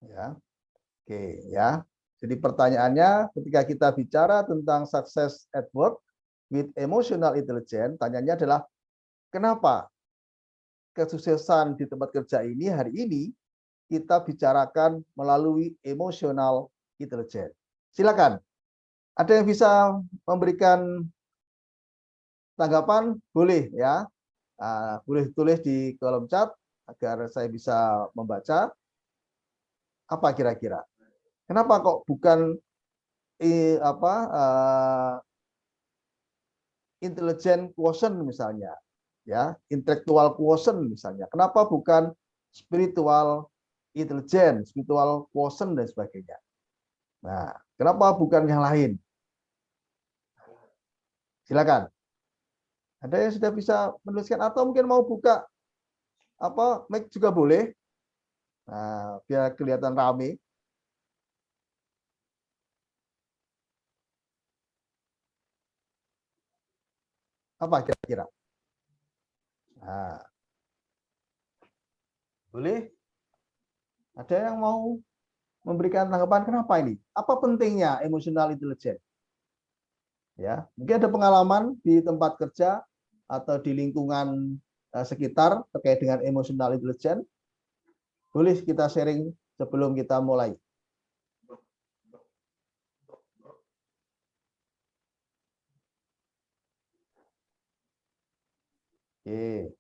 Ya, oke ya. Jadi pertanyaannya, ketika kita bicara tentang success at work with emotional intelligence, tanyanya adalah kenapa kesuksesan di tempat kerja ini hari ini kita bicarakan melalui emotional intelligence. Silakan. Ada yang bisa memberikan tanggapan? Boleh ya. Boleh tulis di kolom chat agar saya bisa membaca. Apa kira-kira? Kenapa kok bukan intelligent quotient misalnya, ya, intellectual quotient misalnya. Kenapa bukan spiritual intelligence, spiritual quotient dan sebagainya? Nah, kenapa bukan yang lain? Silakan. Ada yang sudah bisa menuliskan atau mungkin mau buka mic juga boleh. Nah, biar kelihatan rame. Apa kira-kira? Nah, boleh? Ada yang mau memberikan tanggapan kenapa ini? Apa pentingnya emotional intelligence? Ya, mungkin ada pengalaman di tempat kerja atau di lingkungan sekitar terkait dengan emotional intelligence. Boleh kita sharing sebelum kita mulai. Oke.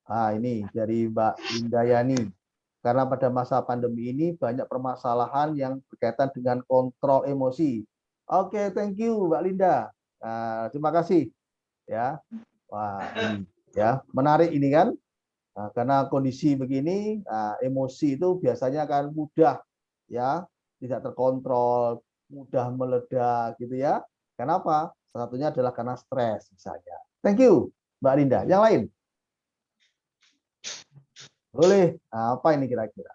Ini dari Mbak Indayani. Karena pada masa pandemi ini banyak permasalahan yang berkaitan dengan kontrol emosi. Oke, thank you Mbak Linda. Terima kasih ya. Wah, ini ya, menarik ini kan. Karena kondisi begini, emosi itu biasanya kan mudah ya, tidak terkontrol, mudah meledak gitu ya. Kenapa? Salah satunya adalah karena stres misalnya. Thank you Mbak Linda. Yang lain? Boleh. Apa ini kira-kira?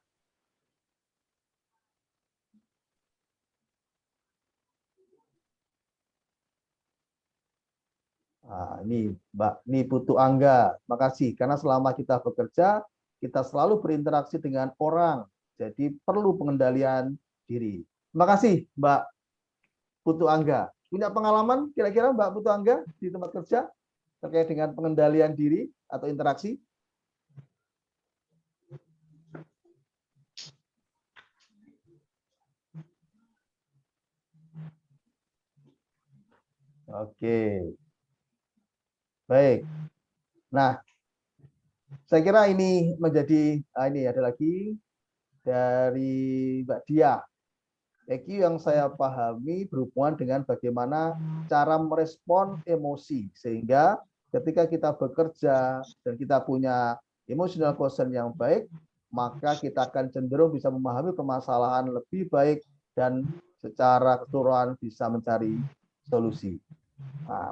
Ini Mbak, ini Putu Angga. Terima kasih. Karena selama kita bekerja, kita selalu berinteraksi dengan orang. Jadi perlu pengendalian diri. Terima kasih Mbak Putu Angga. Punya pengalaman kira-kira Mbak Putu Angga di tempat kerja terkait dengan pengendalian diri atau interaksi? Oke. Baik. Nah, saya kira ini menjadi ini ada lagi dari Mbak Dia. EQ yang saya pahami berhubungan dengan bagaimana cara merespon emosi. Sehingga ketika kita bekerja dan kita punya emotional quotient yang baik, maka kita akan cenderung bisa memahami permasalahan lebih baik dan secara keseluruhan bisa mencari solusi.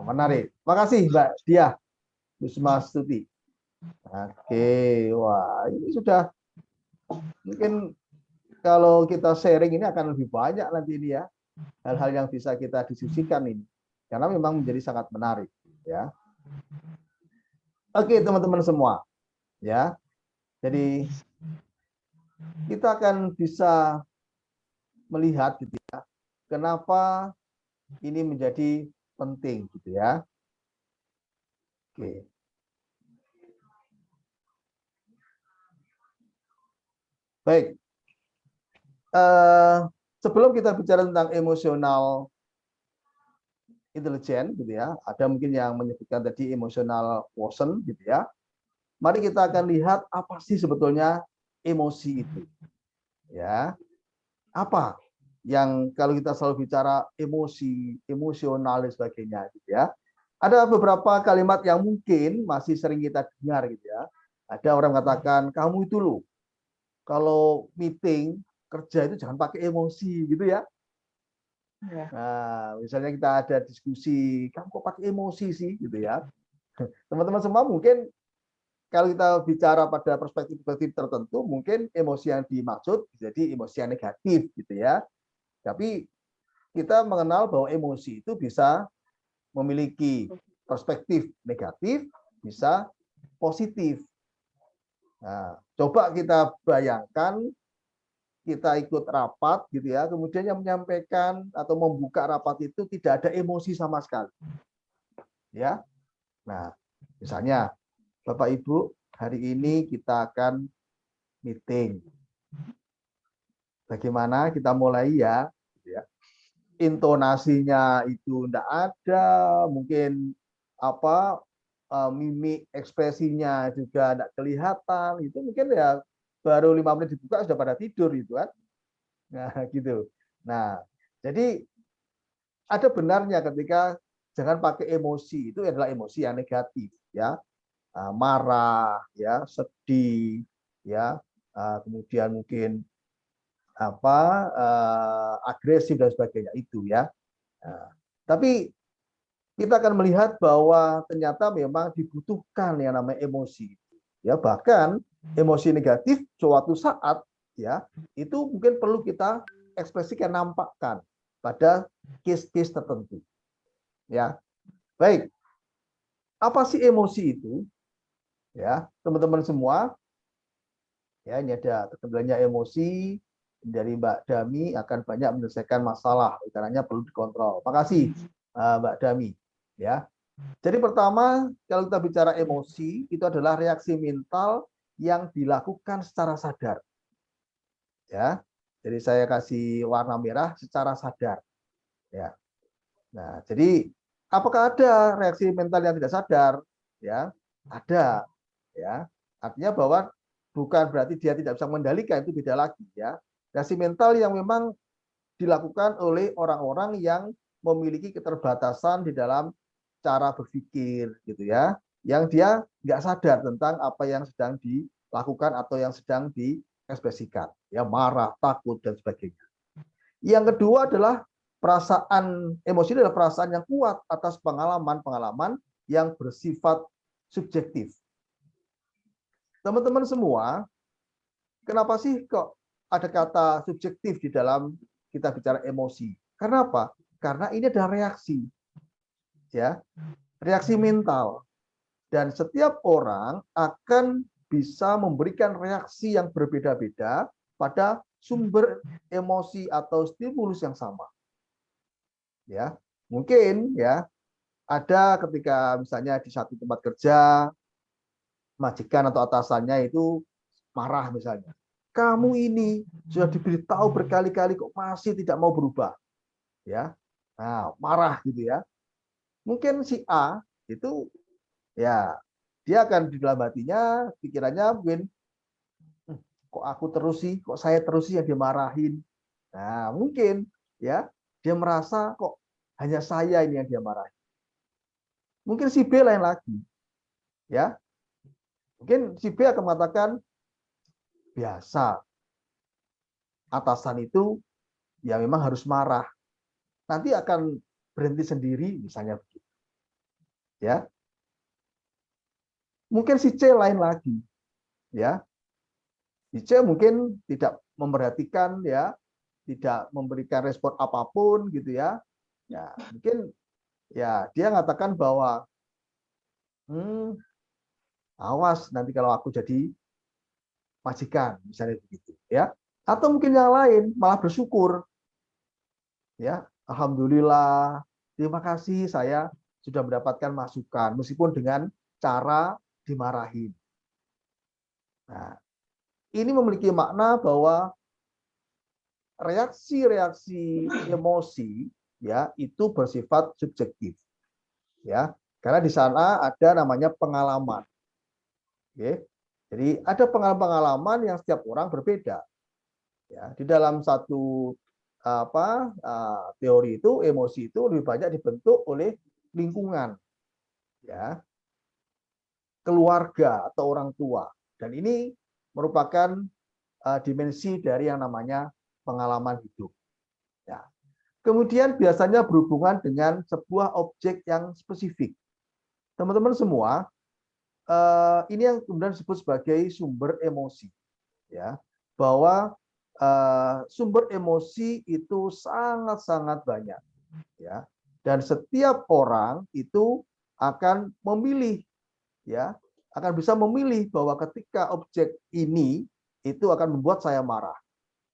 Menarik. Terima kasih Mbak Diah Wisma Stuti. Oke, wah ini sudah mungkin kalau kita sharing ini akan lebih banyak nanti ini ya hal-hal yang bisa kita diskusikan ini karena memang menjadi sangat menarik ya. Oke teman-teman semua ya. Jadi kita akan bisa melihat gitu ya kenapa ini menjadi penting gitu ya. Oke. Baik. Sebelum kita bicara tentang emosional intelijen gitu ya, ada mungkin yang menyebutkan tadi emosional quotient gitu ya. Mari kita akan lihat apa sih sebetulnya emosi itu. Ya. Apa yang kalau kita selalu bicara emosi, emosional dan sebagainya gitu ya. Ada beberapa kalimat yang mungkin masih sering kita dengar gitu ya. Ada orang katakan kamu itu loh kalau meeting kerja itu jangan pakai emosi gitu ya. Nah, misalnya kita ada diskusi, kamu kok pakai emosi sih gitu ya. Teman-teman semua mungkin kalau kita bicara pada perspektif tertentu, mungkin emosi yang dimaksud jadi emosi yang negatif gitu ya. Tapi kita mengenal bahwa emosi itu bisa memiliki perspektif negatif, bisa positif. Nah, coba kita bayangkan kita ikut rapat gitu ya, kemudian yang menyampaikan atau membuka rapat itu tidak ada emosi sama sekali. Ya. Nah, misalnya Bapak Ibu, hari ini kita akan meeting. Bagaimana kita mulai ya? Intonasinya itu tidak ada, mungkin apa mimik ekspresinya juga tidak kelihatan, itu mungkin ya baru 5 menit dibuka sudah pada tidur itu kan. Nah, gitu. Nah, jadi ada benarnya ketika jangan pakai emosi, itu adalah emosi yang negatif ya. Marah, ya, sedih, ya, kemudian mungkin apa agresif dan sebagainya itu ya. Nah, tapi kita akan melihat bahwa ternyata memang dibutuhkan yang namanya emosi. Ya, bahkan emosi negatif suatu saat ya itu mungkin perlu kita ekspresikan, nampakkan pada case-case tertentu. Ya. Baik. Apa sih emosi itu? Ya, teman-teman semua, ya ini ada terkendalanya emosi dari Mbak Dami akan banyak menyelesaikan masalah, caranya perlu dikontrol. Makasih Mbak Dami. Ya, jadi pertama kalau kita bicara emosi itu adalah reaksi mental yang dilakukan secara sadar. Ya, jadi saya kasih warna merah secara sadar. Ya, nah jadi apakah ada reaksi mental yang tidak sadar? Ya, ada. Ya, artinya bahwa bukan berarti dia tidak bisa mengendalikan, itu beda lagi ya. Reaksi mental yang memang dilakukan oleh orang-orang yang memiliki keterbatasan di dalam cara berpikir gitu ya, yang dia nggak sadar tentang apa yang sedang dilakukan atau yang sedang diekspresikan, ya marah, takut dan sebagainya. Yang kedua adalah perasaan emosi adalah perasaan yang kuat atas pengalaman-pengalaman yang bersifat subjektif. Teman-teman semua, kenapa sih kok ada kata subjektif di dalam kita bicara emosi? Karena apa? Karena ini adalah reaksi. Ya, reaksi mental. Dan setiap orang akan bisa memberikan reaksi yang berbeda-beda pada sumber emosi atau stimulus yang sama. Ya, mungkin ya ada ketika misalnya di satu tempat kerja majikan atau atasannya itu marah misalnya. Kamu ini sudah diberitahu berkali-kali kok masih tidak mau berubah. Ya. Nah, marah gitu ya. Mungkin si A itu ya dia akan di dalam hatinya, pikirannya mungkin kok aku terus sih, kok saya terus sih yang dimarahin. Nah, mungkin ya dia merasa kok hanya saya ini yang dia marahin. Mungkin si B lain lagi. Ya. Mungkin si B akan mengatakan biasa atasan itu ya memang harus marah. Nanti akan berhenti sendiri misalnya begitu. Ya. Mungkin si C lain lagi. Ya. Si C mungkin tidak memperhatikan ya, tidak memberikan respon apapun gitu ya. Ya, mungkin ya dia mengatakan bahwa awas nanti kalau aku jadi majikan misalnya begitu ya. Atau mungkin yang lain malah bersyukur. Ya, alhamdulillah, terima kasih saya sudah mendapatkan masukan meskipun dengan cara dimarahin. Nah, ini memiliki makna bahwa reaksi-reaksi emosi ya itu bersifat subjektif. Ya, karena di sana ada namanya pengalaman. Oke. Jadi ada pengalaman-pengalaman yang setiap orang berbeda. Ya, di dalam satu teori itu emosi itu lebih banyak dibentuk oleh lingkungan, ya, keluarga atau orang tua. Dan ini merupakan dimensi dari yang namanya pengalaman hidup. Ya. Kemudian biasanya berhubungan dengan sebuah objek yang spesifik. Teman-teman semua, ini yang kemudian disebut sebagai sumber emosi. Ya, bahwa sumber emosi itu sangat-sangat banyak. Ya, dan setiap orang itu akan memilih ya akan bisa memilih bahwa ketika objek ini itu akan membuat saya marah.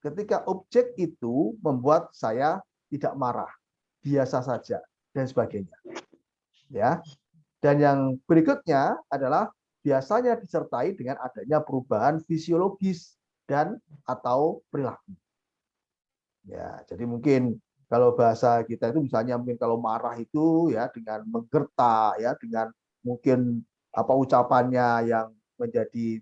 Ketika objek itu membuat saya tidak marah, biasa saja, dan sebagainya. Ya. Dan yang berikutnya adalah biasanya disertai dengan adanya perubahan fisiologis dan atau perilaku. Ya, jadi mungkin kalau bahasa kita itu misalnya mungkin kalau marah itu ya dengan menggertak ya dengan mungkin apa ucapannya yang menjadi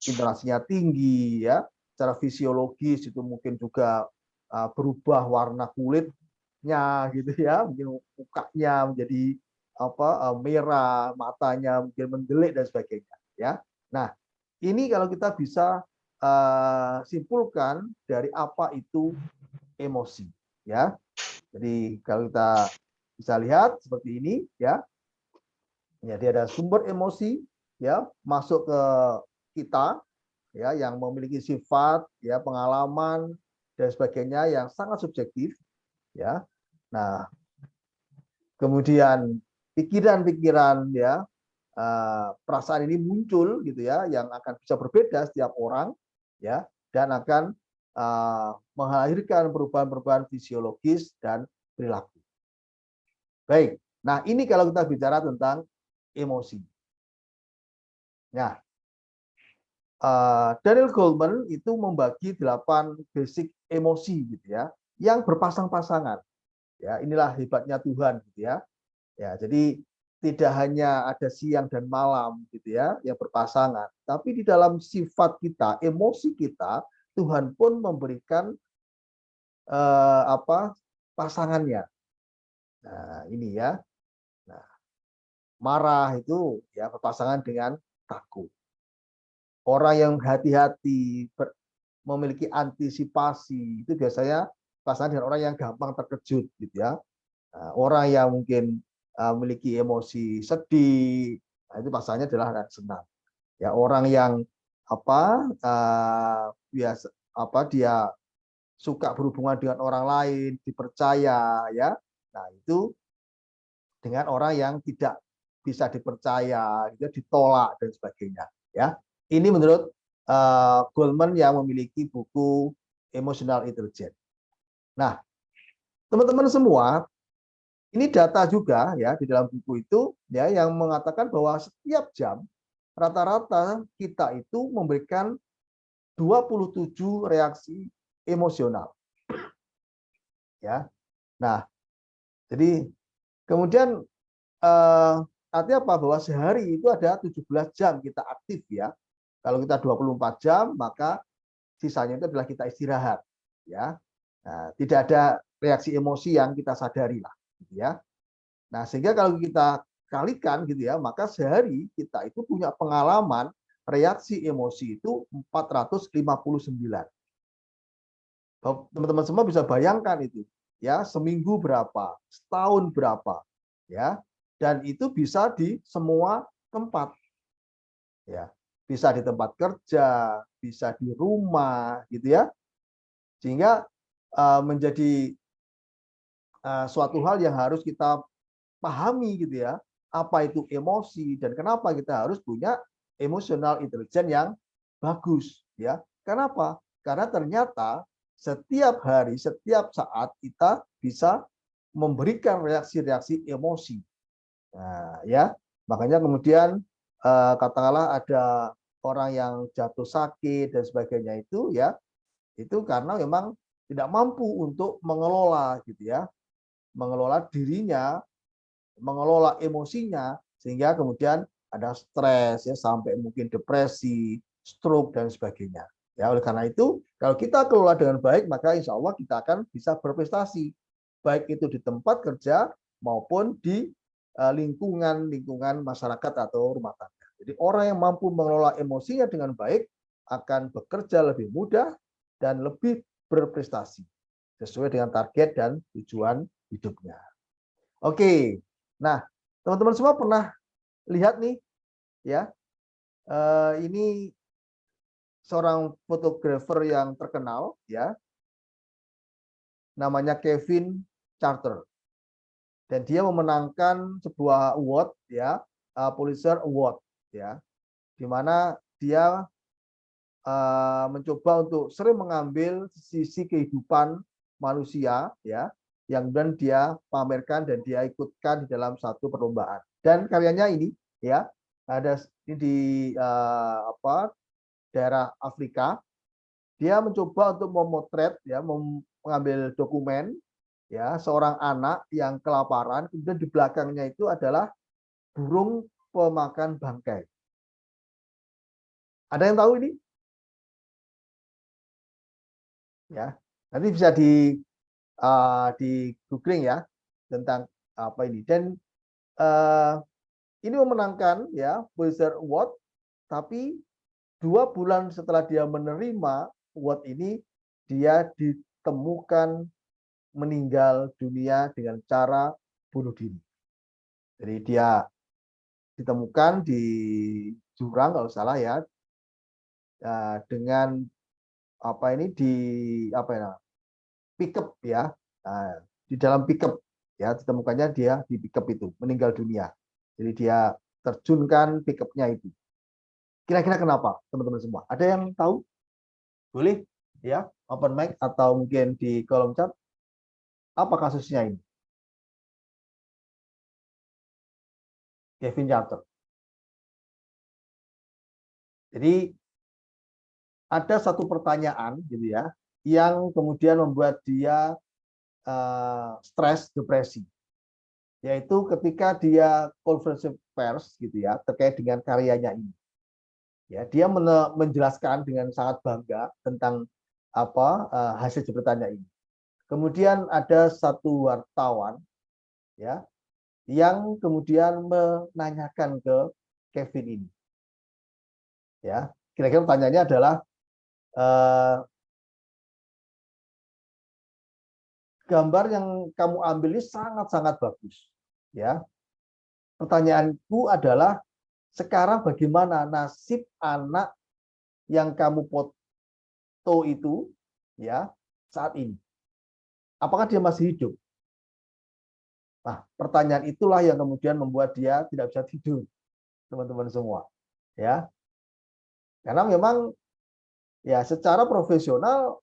intonasinya tinggi ya, secara fisiologis itu mungkin juga berubah warna kulitnya gitu ya, mungkin mukanya menjadi apa merah, matanya mungkin mendelik dan sebagainya ya. Nah, ini kalau kita bisa simpulkan dari apa itu emosi ya. Jadi kalau kita bisa lihat seperti ini ya. Jadi ada sumber emosi ya masuk ke kita ya yang memiliki sifat ya pengalaman dan sebagainya yang sangat subjektif ya. Nah, kemudian pikiran-pikiran ya perasaan ini muncul gitu ya yang akan bisa berbeda setiap orang ya dan akan melahirkan perubahan-perubahan fisiologis dan perilaku. Baik. Nah, ini kalau kita bicara tentang emosi. Nah, Daniel Goleman itu membagi 8 basic emosi gitu ya, yang berpasang-pasangan. Ya, inilah hebatnya Tuhan gitu ya. Ya, jadi tidak hanya ada siang dan malam gitu ya yang berpasangan, tapi di dalam sifat kita, emosi kita, Tuhan pun memberikan apa pasangannya. Nah, ini ya. Nah, marah itu ya berpasangan dengan takut. Orang yang hati-hati, memiliki antisipasi itu biasanya pasangan dengan orang yang gampang terkejut gitu ya. Nah, orang yang mungkin memiliki emosi sedih, nah, itu pasangannya adalah senang. Ya orang yang apa biasa apa dia suka berhubungan dengan orang lain, dipercaya ya. Nah, itu dengan orang yang tidak bisa dipercaya, gitu, ditolak dan sebagainya ya. Ini menurut Goleman yang memiliki buku Emotional Intelligence. Nah, teman-teman semua, ini data juga ya di dalam buku itu ya yang mengatakan bahwa setiap jam rata-rata kita itu memberikan 27 reaksi emosional. Ya. Nah, jadi kemudian artinya apa? Bahwa sehari itu ada 17 jam kita aktif ya. Kalau kita 24 jam, maka sisanya itu adalah kita istirahat. Ya. Nah, tidak ada reaksi emosi yang kita sadari lah. Gitu ya. Nah, sehingga kalau kita kalikan gitu ya, maka sehari kita itu punya pengalaman reaksi emosi itu 459. Teman-teman semua bisa bayangkan itu. Ya, seminggu berapa, setahun berapa, ya. Dan itu bisa di semua tempat. Ya. Bisa di tempat kerja, bisa di rumah gitu ya. Sehingga menjadi suatu hal yang harus kita pahami gitu ya, apa itu emosi dan kenapa kita harus punya emotional intelligence yang bagus ya. Kenapa? Karena ternyata setiap hari, setiap saat kita bisa memberikan reaksi-reaksi emosi. Nah, ya, makanya kemudian katakanlah ada orang yang jatuh sakit dan sebagainya itu ya, itu karena memang tidak mampu untuk mengelola gitu ya, mengelola dirinya, mengelola emosinya sehingga kemudian ada stres ya sampai mungkin depresi, stroke dan sebagainya. Ya, oleh karena itu kalau kita kelola dengan baik maka insya Allah kita akan bisa berprestasi baik itu di tempat kerja maupun di lingkungan masyarakat atau rumah tangga. Jadi orang yang mampu mengelola emosinya dengan baik akan bekerja lebih mudah dan lebih berprestasi sesuai dengan target dan tujuan hidupnya. Oke, nah teman-teman semua pernah lihat nih ya, ini seorang fotografer yang terkenal ya, namanya Kevin Charter, dan dia memenangkan sebuah award ya, Pulitzer Award ya. di mana dia mencoba untuk sering mengambil sisi kehidupan manusia, ya, yang kemudian dia pamerkan dan dia ikutkan di dalam satu perlombaan. Dan karyanya ini, ya, ada di daerah Afrika. Dia mencoba untuk memotret, ya, mengambil dokumen, ya, seorang anak yang kelaparan, kemudian di belakangnya itu adalah burung pemakan bangkai. Ada yang tahu ini? Ya, nanti bisa di googling ya tentang apa ini. Dan ini memenangkan, ya, Pulitzer Award, tapi 2 bulan setelah dia menerima award ini, dia ditemukan meninggal dunia dengan cara bunuh diri. Jadi dia ditemukan di jurang kalau salah, ya, dengan apa ini di apa ya, pickup, ya, di dalam pickup, ya, ditemukannya dia di pickup itu meninggal dunia. Jadi dia terjunkan pickupnya itu. Kira-kira kenapa, teman-teman semua? Ada yang tahu? Boleh, ya, open mic atau mungkin di kolom chat. Apa kasusnya ini? Kevin Charter. Jadi ada satu pertanyaan, gitu ya, yang kemudian membuat dia stres, depresi, yaitu ketika dia konferensi pers, gitu ya, terkait dengan karyanya ini. Ya, dia menjelaskan dengan sangat bangga tentang apa hasil jepretannya ini. Kemudian ada satu wartawan, ya, yang kemudian menanyakan ke Kevin ini, ya, kira-kira pertanyaannya adalah gambar yang kamu ambil ini sangat-sangat bagus, ya. Pertanyaanku adalah sekarang bagaimana nasib anak yang kamu foto itu, ya, saat ini? Apakah dia masih hidup? Nah, pertanyaan itulah yang kemudian membuat dia tidak bisa tidur, teman-teman semua, ya. Karena memang, ya, secara profesional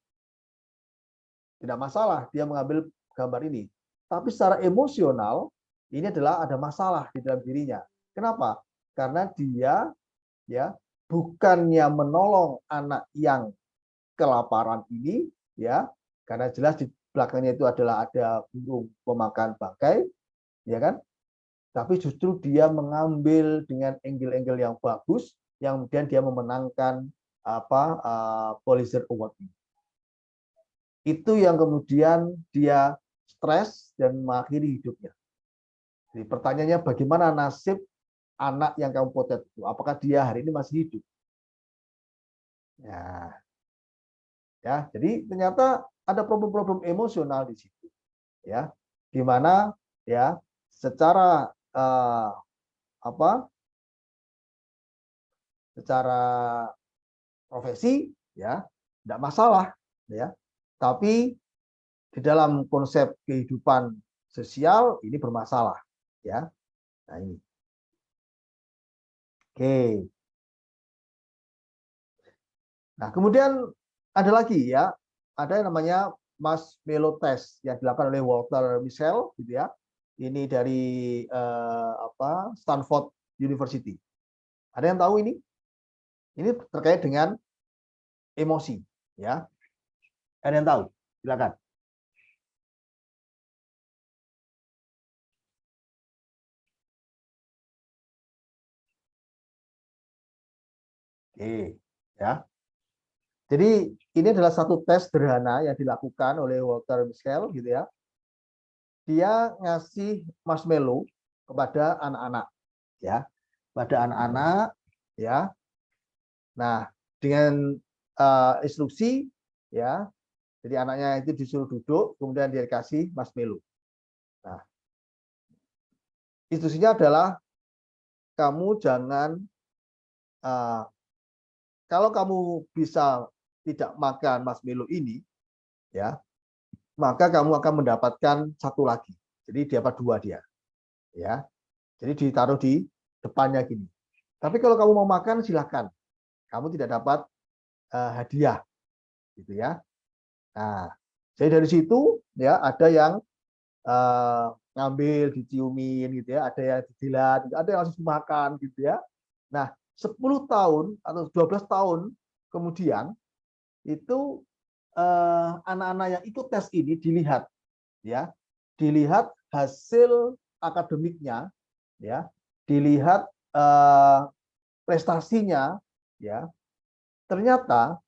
tidak masalah dia mengambil gambar ini, tapi secara emosional ini adalah ada masalah di dalam dirinya. Kenapa? Karena dia, ya, bukannya menolong anak yang kelaparan ini, ya, karena jelas di belakangnya itu adalah ada burung pemakan bangkai, ya kan? Tapi justru dia mengambil dengan angle-angle yang bagus, yang kemudian dia memenangkan Pulitzer Award ini. Itu yang kemudian dia stres dan mengakhiri hidupnya. Jadi pertanyaannya, bagaimana nasib anak yang kamu potret itu? Apakah dia hari ini masih hidup? Ya, jadi ternyata ada problem-problem emosional di situ, ya, di mana, ya, secara secara profesi, ya, tidak masalah, ya, tapi di dalam konsep kehidupan sosial ini bermasalah, ya. Nah, ini. Oke. Nah, kemudian ada lagi, ya, ada yang namanya marshmallow test yang dilakukan oleh Walter Mischel, gitu ya. Ini dari Stanford University. Ada yang tahu ini? Ini terkait dengan emosi, ya. Ada yang tahu? Silakan. Oke, ya. Jadi ini adalah satu tes sederhana yang dilakukan oleh Walter Mischel, gitu ya. Dia ngasih marshmallow kepada anak-anak, ya, pada anak-anak, ya. Nah, dengan instruksi, ya, jadi anaknya itu disuruh duduk, kemudian dia dikasih marshmallow. Nah, instruksinya adalah kamu jangan kalau kamu bisa tidak makan marshmallow ini, ya, maka kamu akan mendapatkan satu lagi. Jadi dapat 2 dia, ya. Jadi ditaruh di depannya gini. Tapi kalau kamu mau makan silakan. Kamu tidak dapat hadiah gitu ya. Nah, jadi dari situ ya ada yang ngambil diciumin gitu ya, ada yang dijilat, ada yang langsung makan gitu ya. Nah, 10 tahun atau 12 tahun kemudian itu anak-anak yang ikut tes ini dilihat ya, dilihat hasil akademiknya ya, dilihat prestasinya ya. Ternyata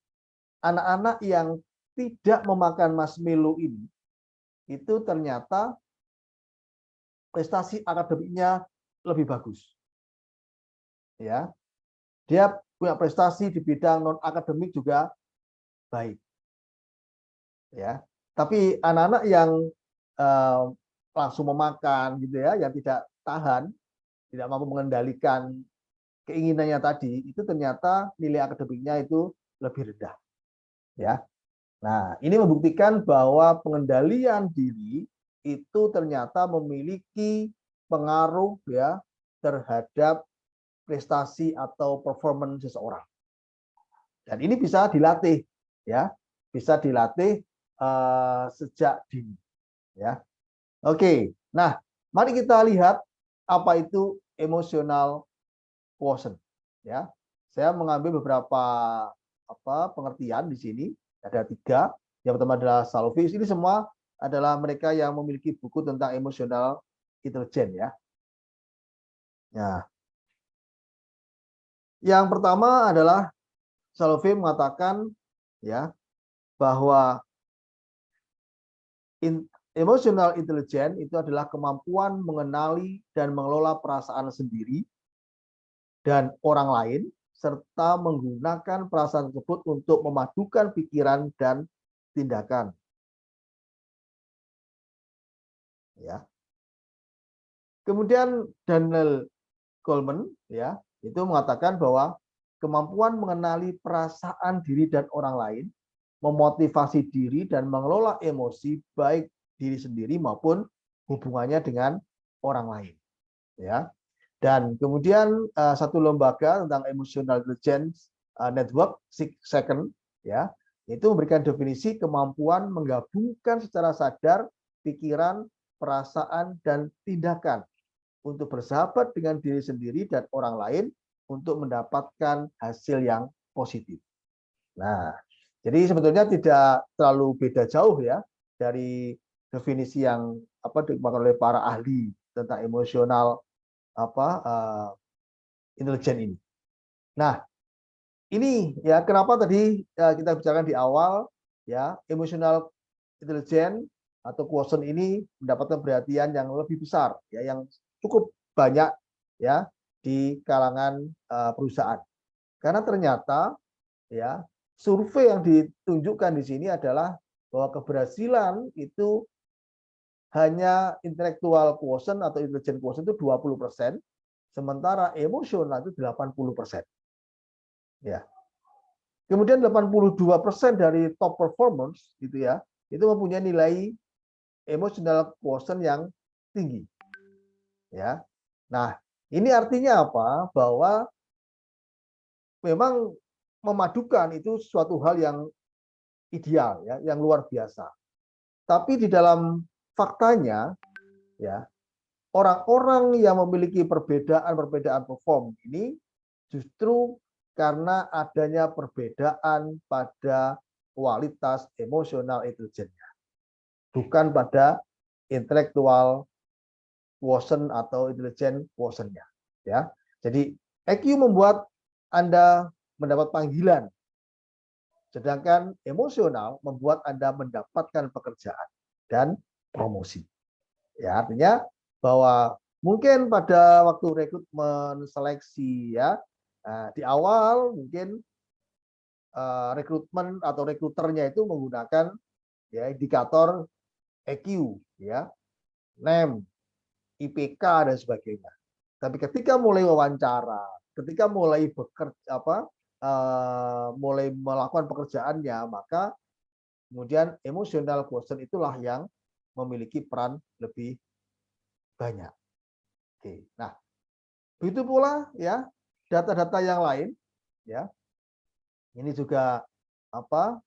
anak-anak yang tidak memakan marshmallow ini itu ternyata prestasi akademiknya lebih bagus. Ya, dia punya prestasi di bidang non akademik juga baik. Ya, tapi anak-anak yang langsung memakan gitu ya, yang tidak tahan, tidak mampu mengendalikan keinginannya tadi, itu ternyata nilai akademiknya itu lebih rendah. Ya, nah ini membuktikan bahwa pengendalian diri itu ternyata memiliki pengaruh ya terhadap prestasi atau performance seseorang. Dan ini bisa dilatih, ya, bisa dilatih sejak dini, ya. Oke, nah, mari kita lihat apa itu emotional quotient, ya. Saya mengambil beberapa pengertian di sini, ada 3. Yang pertama adalah Salovich. Ini semua adalah mereka yang memiliki buku tentang emotional intelligence, ya. Nah, yang pertama adalah Salovich mengatakan ya bahwa emotional intelligence itu adalah kemampuan mengenali dan mengelola perasaan sendiri dan orang lain serta menggunakan perasaan tersebut untuk memadukan pikiran dan tindakan. Ya. Kemudian Daniel Goleman ya itu mengatakan bahwa kemampuan mengenali perasaan diri dan orang lain, memotivasi diri dan mengelola emosi baik diri sendiri maupun hubungannya dengan orang lain. Ya. Dan kemudian satu lembaga tentang emotional intelligence network 6 ya itu memberikan definisi kemampuan menggabungkan secara sadar pikiran, perasaan dan tindakan untuk bersahabat dengan diri sendiri dan orang lain untuk mendapatkan hasil yang positif. Nah, jadi sebetulnya tidak terlalu beda jauh ya dari definisi yang dimakan oleh para ahli tentang emosional intelijen ini. Nah, ini ya kenapa tadi kita bicarakan di awal ya emosional intelligence atau quotient ini mendapatkan perhatian yang lebih besar ya yang cukup banyak ya di kalangan perusahaan. Karena ternyata ya survei yang ditunjukkan di sini adalah bahwa keberhasilan itu hanya intellectual quotient atau intelligence quotient itu 20%, sementara emosional itu 80%. Ya. Kemudian 82% dari top performance gitu ya, itu mempunyai nilai emotional quotient yang tinggi. Ya. Nah, ini artinya apa? Bahwa memang memadukan itu suatu hal yang ideal ya, yang luar biasa. Tapi di dalam faktanya ya, orang-orang yang memiliki perbedaan perform ini justru karena adanya perbedaan pada kualitas emosional intelijennya, bukan pada intelektual quotient atau intelligent quotient-nya. Ya, jadi EQ membuat Anda mendapat panggilan, sedangkan emosional membuat Anda mendapatkan pekerjaan dan promosi. Ya, artinya bahwa mungkin pada waktu rekrutmen seleksi ya di awal mungkin rekrutmen atau rekruternya itu menggunakan ya indikator EQ ya, NEM, IPK dan sebagainya. Tapi ketika mulai wawancara, ketika mulai bekerja mulai melakukan pekerjaannya, maka kemudian emotional quotient itulah yang memiliki peran lebih banyak. Oke. Nah, begitu pula ya data-data yang lain, ya, ini juga apa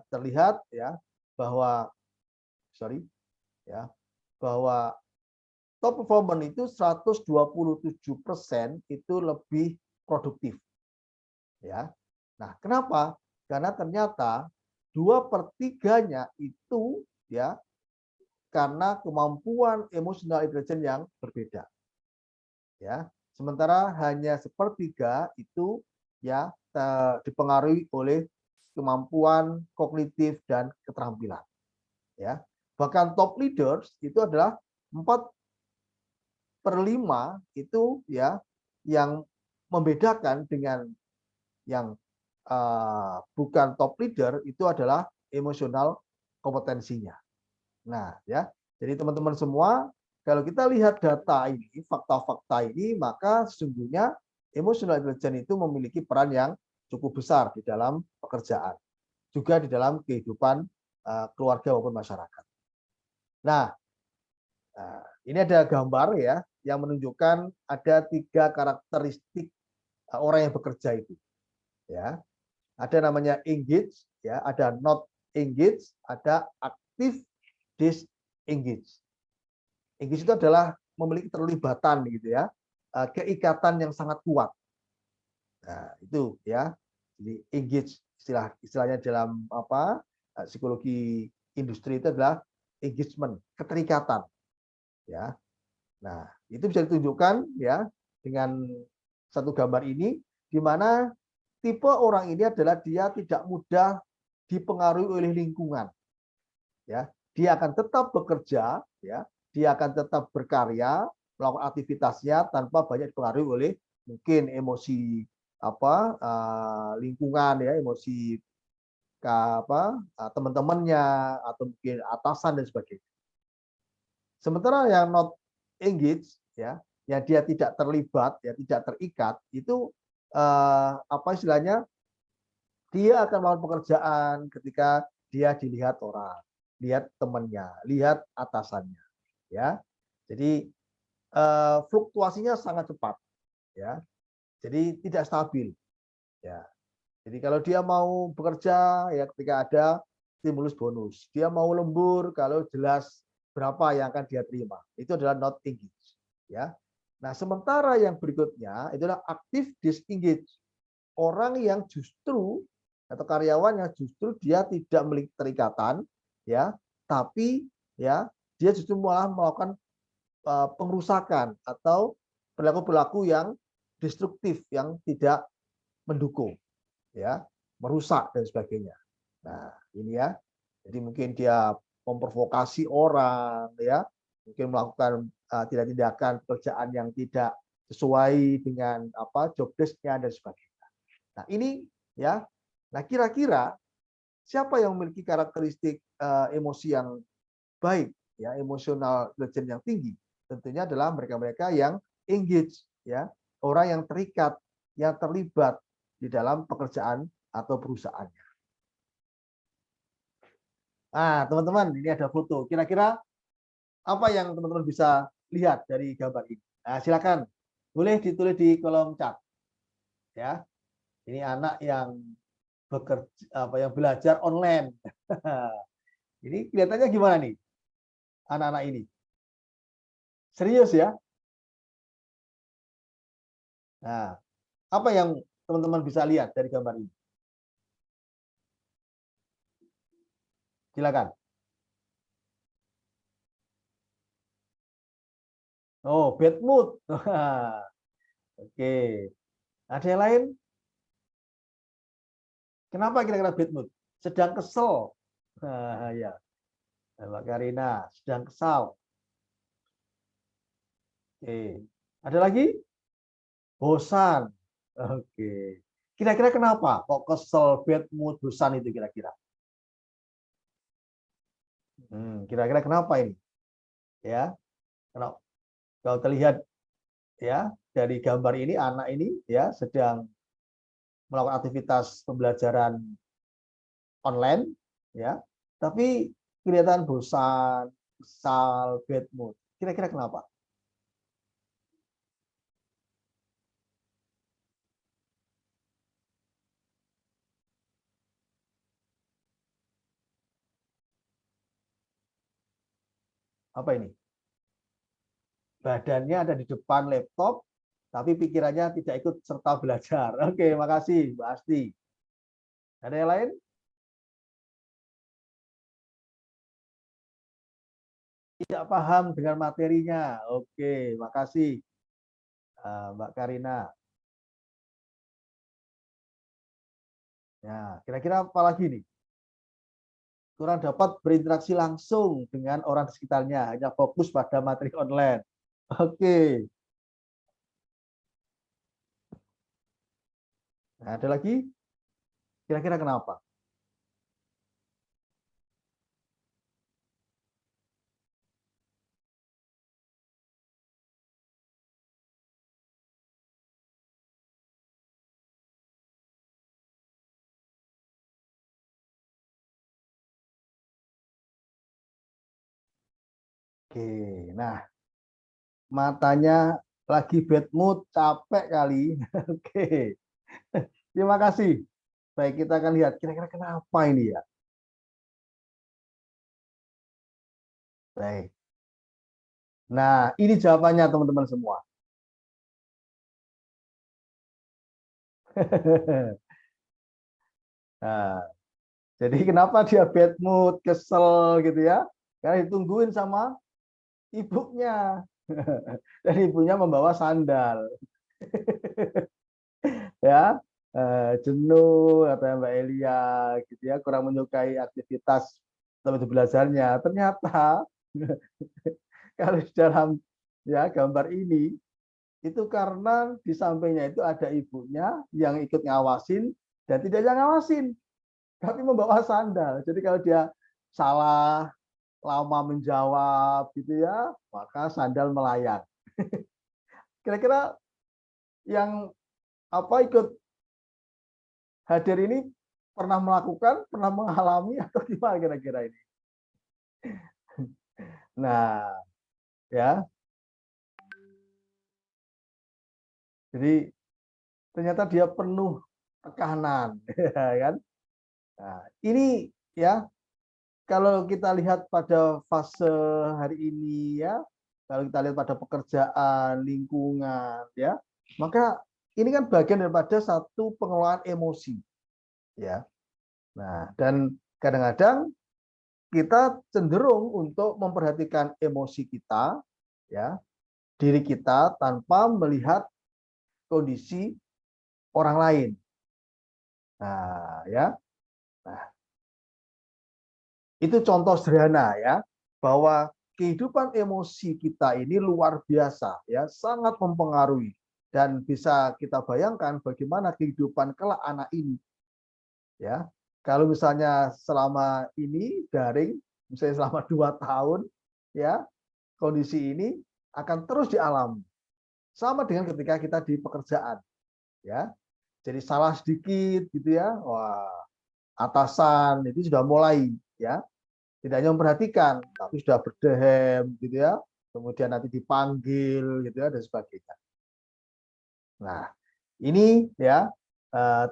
terlihat ya bahwa bahwa top performer itu 127% itu lebih produktif, ya. Nah, kenapa? Karena ternyata 2/3-nya itu ya karena kemampuan emotional intelligence yang berbeda, ya. Sementara hanya 1/3 itu ya dipengaruhi oleh kemampuan kognitif dan keterampilan, ya. Bahkan top leaders itu adalah 4/5 itu ya yang membedakan dengan yang bukan top leader itu adalah emosional kompetensinya. Nah, ya. Jadi teman-teman semua, kalau kita lihat data ini, fakta-fakta ini, maka sesungguhnya emotional intelligence itu memiliki peran yang cukup besar di dalam pekerjaan, juga di dalam kehidupan keluarga maupun masyarakat. Nah, ini ada gambar ya yang menunjukkan ada 3 karakteristik orang yang bekerja itu. Ya, ada namanya engage, ya, ada not engage, ada active disengage. Engage itu adalah memiliki keterlibatan gitu ya, keikatan yang sangat kuat. Nah, itu ya. Jadi engage istilahnya dalam psikologi industri itu adalah engagement, keterikatan. Ya. Nah, itu bisa ditunjukkan ya dengan satu gambar ini di mana tipe orang ini adalah dia tidak mudah dipengaruhi oleh lingkungan. Ya, dia akan tetap bekerja, ya, dia akan tetap berkarya, melakukan aktivitasnya tanpa banyak dipengaruhi oleh mungkin emosi lingkungan ya, emosi teman-temannya atau mungkin atasan dan sebagainya. Sementara yang not engage ya, yang dia tidak terlibat, ya tidak terikat, itu istilahnya dia akan melakukan pekerjaan ketika dia dilihat orang, lihat temannya, lihat atasannya, ya. Jadi fluktuasinya sangat cepat, ya. Jadi tidak stabil, ya. Jadi kalau dia mau bekerja, ya ketika ada stimulus bonus, dia mau lembur kalau jelas berapa yang akan dia terima, itu adalah not engaged, ya. Nah, sementara yang berikutnya itulah active disengage, orang yang justru atau karyawan yang justru dia tidak memiliki keterikatan, ya, tapi ya dia justru malah melakukan pengerusakan atau perilaku-perilaku yang destruktif yang tidak mendukung, ya, merusak dan sebagainya. Nah, ini ya. Jadi mungkin dia memprovokasi orang, ya, mungkin melakukan tindakan pekerjaan yang tidak sesuai dengan job desk-nya dan sebagainya. Nah, ini ya. Nah, kira-kira siapa yang memiliki karakteristik emosi yang baik, ya, emosional intelligence yang tinggi? Tentunya adalah mereka-mereka yang engage, ya, orang yang terikat, yang terlibat di dalam pekerjaan atau perusahaannya. Nah, teman-teman, ini ada foto. Kira-kira apa yang teman-teman bisa lihat dari gambar ini? Nah, silakan. Boleh ditulis di kolom chat. Ya. Ini anak yang yang belajar online. Ini kelihatannya gimana nih anak-anak ini? Serius ya? Nah, apa yang teman-teman bisa lihat dari gambar ini? Silakan. Oh, bad mood. Oke. Ada yang lain? Kenapa kira-kira bad mood? Sedang kesel. Ya. Mbak Karina sedang kesal. Oke. Ada lagi? Bosan. Oke. Kira-kira kenapa kok kesel, bad mood, bosan itu kira-kira? Kira-kira kenapa ini? Ya. Kalau terlihat ya dari gambar ini anak ini ya sedang melakukan aktivitas pembelajaran online ya, tapi kelihatan bosan, kesal, bad mood. Kira-kira kenapa? Apa ini? Badannya ada di depan laptop, tapi pikirannya tidak ikut serta belajar. Oke, makasih Mbak Asti. Ada yang lain? Tidak paham dengan materinya. Oke, makasih Mbak Karina. Ya, kira-kira apa lagi nih? Kurang dapat berinteraksi langsung dengan orang di sekitarnya, hanya fokus pada materi online. Oke. Nah, ada lagi? Kira-kira kenapa? Oke, nah matanya lagi bad mood, capek kali. Oke, terima kasih. Baik, kita akan lihat kira-kira kenapa ini ya. Baik. Nah, ini jawabannya teman-teman semua. Nah, jadi kenapa dia bad mood, kesel gitu ya? Karena ditungguin sama ibunya. Dan ibunya membawa sandal. Ya, jenuh atau Mbak Elia gitu ya, kurang menyukai aktivitas tempat belajarnya. Ternyata kalau di dalam ya gambar ini itu karena di sampingnya itu ada ibunya yang ikut ngawasin dan tidak yang ngawasin, tapi membawa sandal. Jadi kalau dia salah lama menjawab gitu ya, maka sandal melayang. Kira-kira yang apa ikut hadir ini pernah melakukan, pernah mengalami atau gimana kira-kira ini? Nah, ya. Jadi ternyata dia penuh tekanan, ya kan? Nah, ini ya kalau kita lihat pada fase hari ini ya, kalau kita lihat pada pekerjaan, lingkungan ya, maka ini kan bagian daripada satu pengelolaan emosi ya. Nah, dan kadang-kadang kita cenderung untuk memperhatikan emosi kita ya, diri kita tanpa melihat kondisi orang lain. Nah, ya. Nah, itu contoh sederhana ya, bahwa kehidupan emosi kita ini luar biasa ya, sangat mempengaruhi dan bisa kita bayangkan bagaimana kehidupan kelak anak ini ya. Kalau misalnya selama ini daring, misalnya selama 2 tahun ya, kondisi ini akan terus dialami. Sama dengan ketika kita di pekerjaan ya. Jadi salah sedikit gitu ya, wah atasan itu sudah mulai ya, tidak hanya memperhatikan tapi sudah berdehem gitu ya, kemudian nanti dipanggil gitu ya dan sebagainya. Nah, ini ya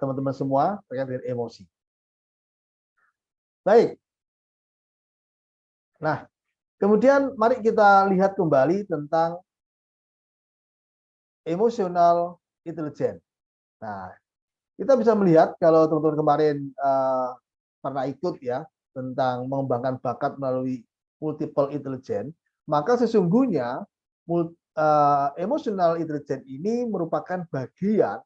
teman-teman semua terkait dengan emosi. Baik. Nah, kemudian mari kita lihat kembali tentang emotional intelligence. Nah, kita bisa melihat kalau teman-teman kemarin pernah ikut ya tentang mengembangkan bakat melalui multiple intelligence, maka sesungguhnya emotional intelligence ini merupakan bagian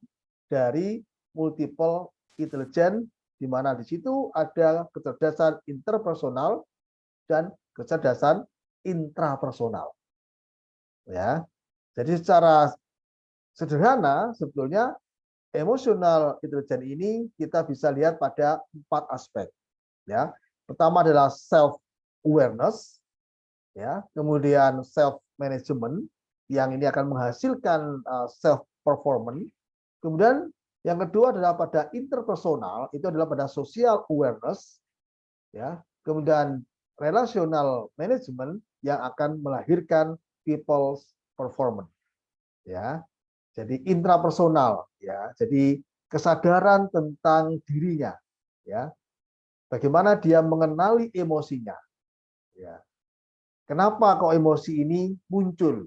dari multiple intelligence, di mana di situ ada kecerdasan interpersonal dan kecerdasan intrapersonal. Ya, jadi secara sederhana sebetulnya emotional intelligence ini kita bisa lihat pada 4 aspek. Ya, pertama adalah self awareness, ya, kemudian self management yang ini akan menghasilkan self performance. Kemudian yang kedua adalah pada interpersonal, itu adalah pada social awareness, ya. Kemudian relational management yang akan melahirkan people's performance, ya. Jadi intrapersonal, ya. Jadi kesadaran tentang dirinya, ya. Bagaimana dia mengenali emosinya, ya. Kenapa kok emosi ini muncul?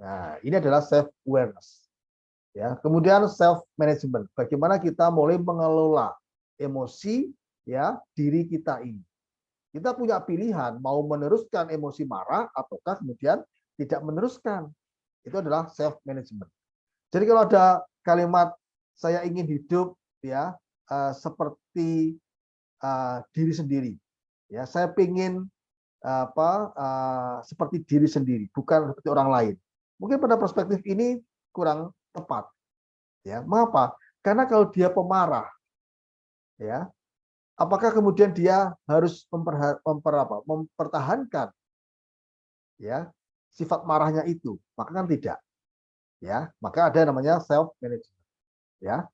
Nah, ini adalah self awareness. Ya, kemudian self management. Bagaimana kita mulai mengelola emosi ya diri kita ini. Kita punya pilihan mau meneruskan emosi marah ataukah kemudian tidak meneruskan. Itu adalah self management. Jadi kalau ada kalimat saya ingin hidup ya seperti diri sendiri. Ya, saya ingin seperti diri sendiri, bukan seperti orang lain. Mungkin pada perspektif ini kurang tepat. Ya, mengapa? Karena kalau dia pemarah, ya, apakah kemudian dia harus mempertahankan ya sifat marahnya itu? Maka kan tidak. Ya, maka ada namanya self management. Ya,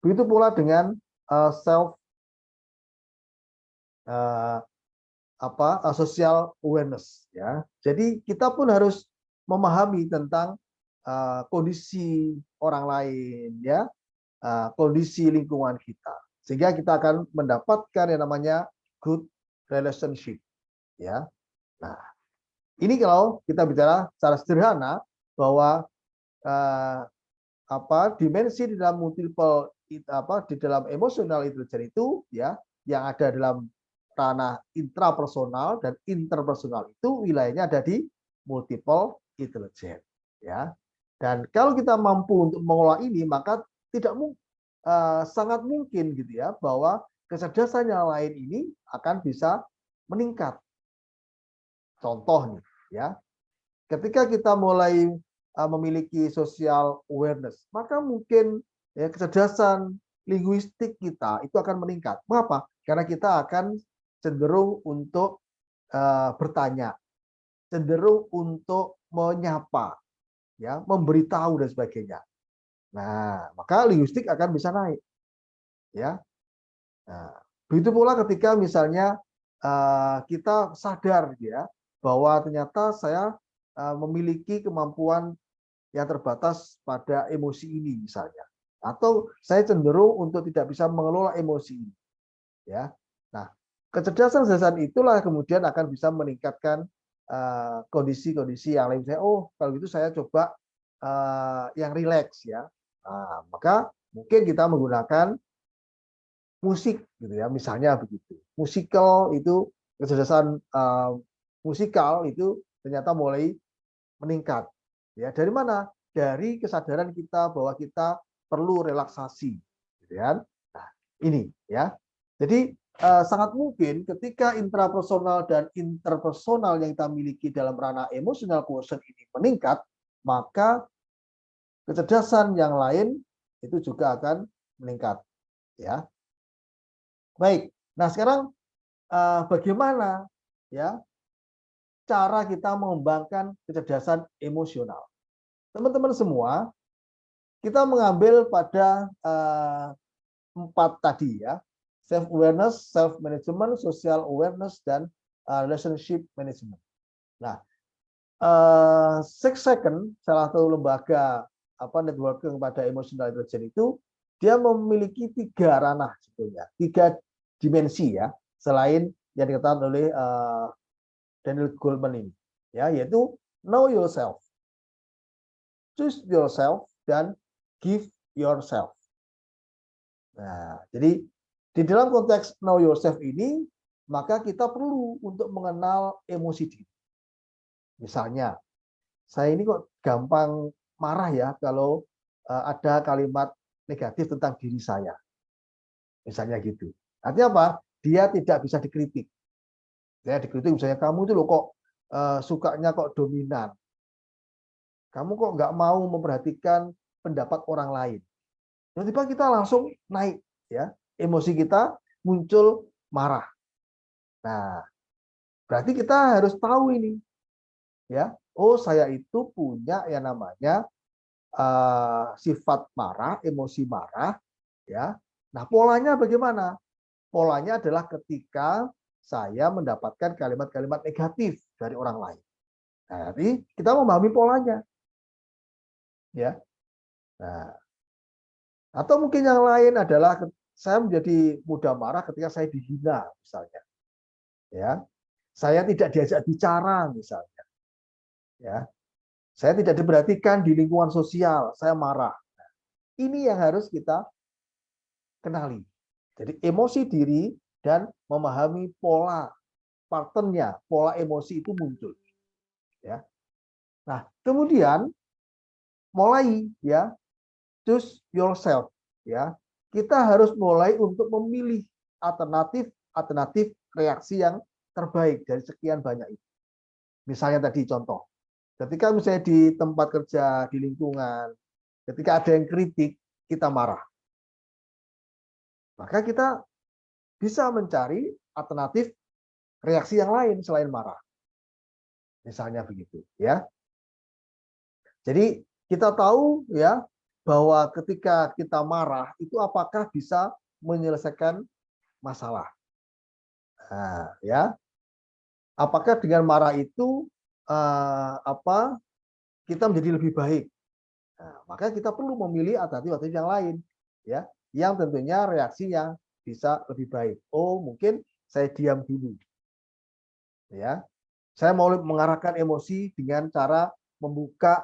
begitu pula dengan self social awareness. Ya, jadi kita pun harus memahami tentang kondisi orang lain, ya, kondisi lingkungan kita, sehingga kita akan mendapatkan yang namanya good relationship. Ya, nah ini kalau kita bicara secara sederhana bahwa dimensi di dalam multiple di dalam emotional intelligence itu ya yang ada dalam ranah intrapersonal dan interpersonal itu wilayahnya ada di multiple intelligence ya. Dan kalau kita mampu untuk mengolah ini maka tidak sangat mungkin gitu ya bahwa kecerdasan yang lain ini akan bisa meningkat. Contoh nih ya, ketika kita mulai memiliki social awareness, maka mungkin ya, kecerdasan linguistik kita itu akan meningkat. Mengapa? Karena kita akan cenderung untuk bertanya, cenderung untuk menyapa, ya, memberitahu dan sebagainya. Nah, maka linguistik akan bisa naik, ya. Nah, begitu pula ketika misalnya kita sadar, ya, bahwa ternyata saya memiliki kemampuan yang terbatas pada emosi ini misalnya, atau saya cenderung untuk tidak bisa mengelola emosi ini, ya. Nah, kecerdasan itulah kemudian akan bisa meningkatkan kondisi-kondisi yang lain. Saya, oh kalau gitu saya coba yang rileks ya. Nah, maka mungkin kita menggunakan musik gitu ya, misalnya begitu. Musikal itu kecerdasan musikal itu ternyata mulai meningkat. Ya, dari mana? Dari kesadaran kita bahwa kita perlu relaksasi, gitu kan? Nah, ini ya. Jadi sangat mungkin ketika intrapersonal dan interpersonal yang kita miliki dalam ranah emotional quotient ini meningkat, maka kecerdasan yang lain itu juga akan meningkat, ya. Baik. Nah, sekarang bagaimana ya cara kita mengembangkan kecerdasan emosional? Teman-teman semua, kita mengambil pada 4 tadi ya, self awareness, self management, social awareness, dan relationship management. Nah, 6Second, salah satu lembaga networking pada emotional intelligence itu, dia memiliki 3 ranah sebetulnya, 3 dimensi ya, selain yang dikatakan oleh Daniel Goleman ini, ya, yaitu know yourself, choose yourself, dan give yourself. Nah, jadi di dalam konteks know yourself ini, maka kita perlu untuk mengenal emosi diri. Misalnya, saya ini kok gampang marah ya kalau ada kalimat negatif tentang diri saya. Misalnya gitu. Artinya apa? Dia tidak bisa dikritik. Ya, dikritik misalnya, kamu itu loh kok sukanya kok dominan. Kamu kok nggak mau memperhatikan pendapat orang lain. Tiba-tiba kita langsung naik, ya, emosi kita muncul marah. Nah, berarti kita harus tahu ini, ya. Oh, saya itu punya yang namanya sifat marah, emosi marah, ya. Nah, polanya bagaimana? Polanya adalah ketika saya mendapatkan kalimat-kalimat negatif dari orang lain. Nah, jadi kita memahami polanya, ya. Nah, atau mungkin yang lain adalah saya menjadi mudah marah ketika saya dihina, misalnya. Ya, Saya tidak diajak bicara misalnya, ya. Saya tidak diperhatikan di lingkungan sosial, saya marah. Ini yang harus kita kenali. Jadi emosi diri dan memahami pola pattern-nya, pola emosi itu muncul, ya. Nah, kemudian mulai, ya, choose yourself, ya. Kita harus mulai untuk memilih alternatif reaksi yang terbaik dari sekian banyak itu. Misalnya tadi contoh, ketika misalnya di tempat kerja, di lingkungan, ketika ada yang kritik, kita marah. Maka kita bisa mencari alternatif reaksi yang lain selain marah. Misalnya begitu, ya. Jadi kita tahu, ya, bahwa ketika kita marah itu apakah bisa menyelesaikan masalah. Nah, ya. Apakah dengan marah itu kita menjadi lebih baik? Nah, maka kita perlu memilih alternatif yang lain, ya, yang tentunya reaksi yang bisa lebih baik. Oh, mungkin saya diam dulu, ya. Saya mau mengarahkan emosi dengan cara membuka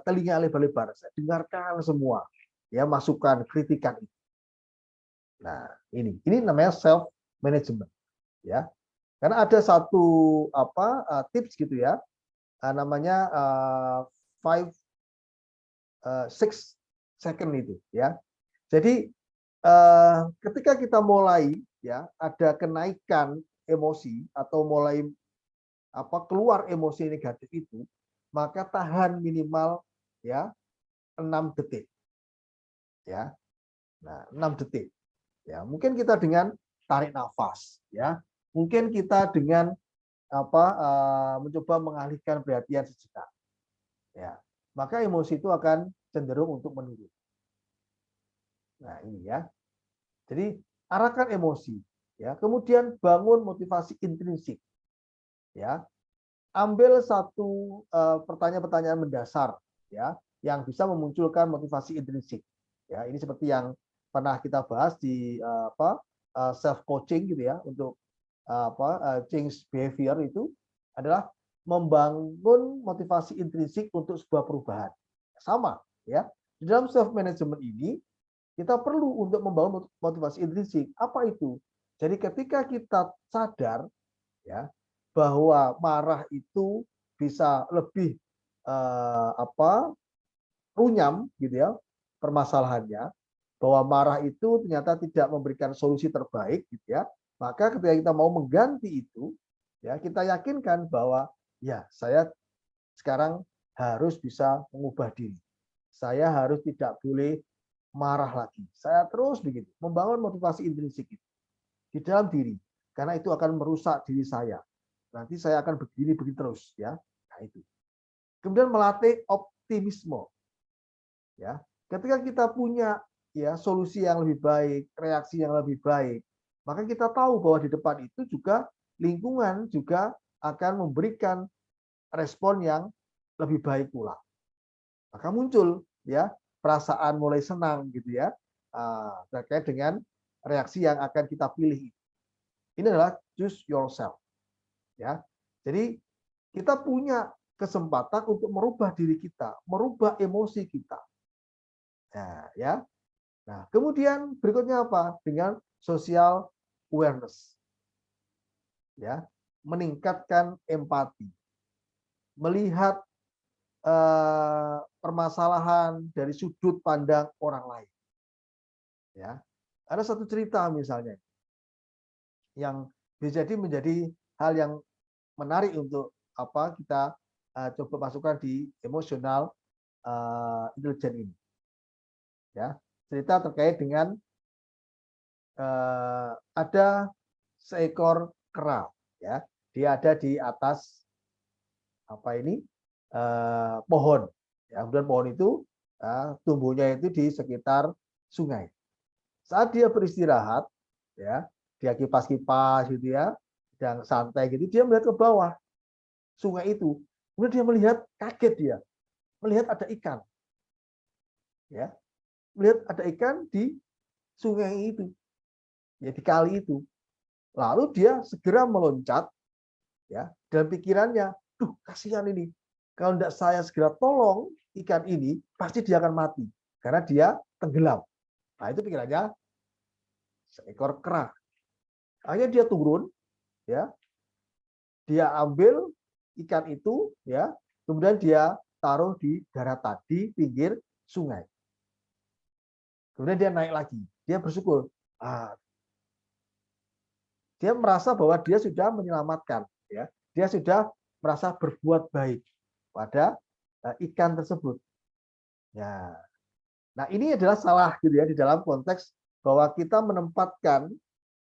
telinga lebar-lebar. Saya dengarkan semua, ya, masukan, kritikan. Nah, ini namanya self management, ya. Karena ada satu tips gitu, ya, namanya 5-6 second itu, ya. Jadi ketika kita mulai, ya, ada kenaikan emosi atau mulai keluar emosi negatif itu, maka tahan minimal, ya, 6 detik, ya. Nah, 6 detik. Ya, mungkin kita dengan tarik nafas, ya. Mungkin kita dengan mencoba mengalihkan perhatian sejenak, ya. Maka emosi itu akan cenderung untuk menurun. Nah, ini, ya. Jadi arahkan emosi, ya. Kemudian bangun motivasi intrinsik, ya. Ambil satu pertanyaan-pertanyaan mendasar, ya, yang bisa memunculkan motivasi intrinsik. Ya, ini seperti yang pernah kita bahas di self coaching gitu, ya, untuk change behavior itu adalah membangun motivasi intrinsik untuk sebuah perubahan. Sama, ya. Di dalam self management ini kita perlu untuk membangun motivasi intrinsik. Apa itu? Jadi ketika kita sadar, ya, bahwa marah itu bisa lebih runyam gitu, ya, permasalahannya, bahwa marah itu ternyata tidak memberikan solusi terbaik gitu, ya. Maka ketika kita mau mengganti itu, ya, kita yakinkan bahwa, ya, saya sekarang harus bisa mengubah diri. Saya harus tidak boleh marah lagi. Saya terus begitu, membangun motivasi intrinsik itu di dalam diri, karena itu akan merusak diri saya. Nanti saya akan begini terus, ya. Nah, itu. Kemudian melatih optimisme, ya. Ketika kita punya, ya, solusi yang lebih baik, reaksi yang lebih baik, maka kita tahu bahwa di depan itu juga lingkungan juga akan memberikan respon yang lebih baik pula. Maka muncul, ya, perasaan mulai senang gitu, ya, terkait dengan reaksi yang akan kita pilih. Ini adalah choose yourself, ya. Jadi kita punya kesempatan untuk merubah diri kita, merubah emosi kita. Nah, ya. Nah, kemudian berikutnya apa? Dengan social awareness. Ya, meningkatkan empati. Melihat permasalahan dari sudut pandang orang lain. Ya. Ada satu cerita misalnya yang bisa menjadi hal yang menarik untuk kita coba masukkan di emosional intelijen ini, ya. Cerita terkait dengan ada seekor kera, ya. Dia ada di atas pohon, ya. Kemudian pohon itu tumbuhnya itu di sekitar sungai. Saat dia beristirahat, ya, dia kipas-kipas gitu, ya, sedang santai gitu, dia melihat ke bawah sungai itu. Kemudian dia melihat, kaget dia, melihat ada ikan. Ya. Melihat ada ikan di sungai itu. Ya, di kali itu. lalu dia segera meloncat, ya, dalam pikirannya, duh kasihan ini, kalau tidak saya segera tolong ikan ini, pasti dia akan mati karena dia tenggelam. Nah itu pikirannya seekor kera. Akhirnya dia turun, ya, dia ambil ikan itu, ya, kemudian dia taruh di daratan di pinggir sungai. Kemudian dia naik lagi, dia bersyukur, dia merasa bahwa dia sudah menyelamatkan, ya, dia sudah merasa berbuat baik pada ikan tersebut. Ya, nah ini adalah salah gitu ya di dalam konteks bahwa kita menempatkan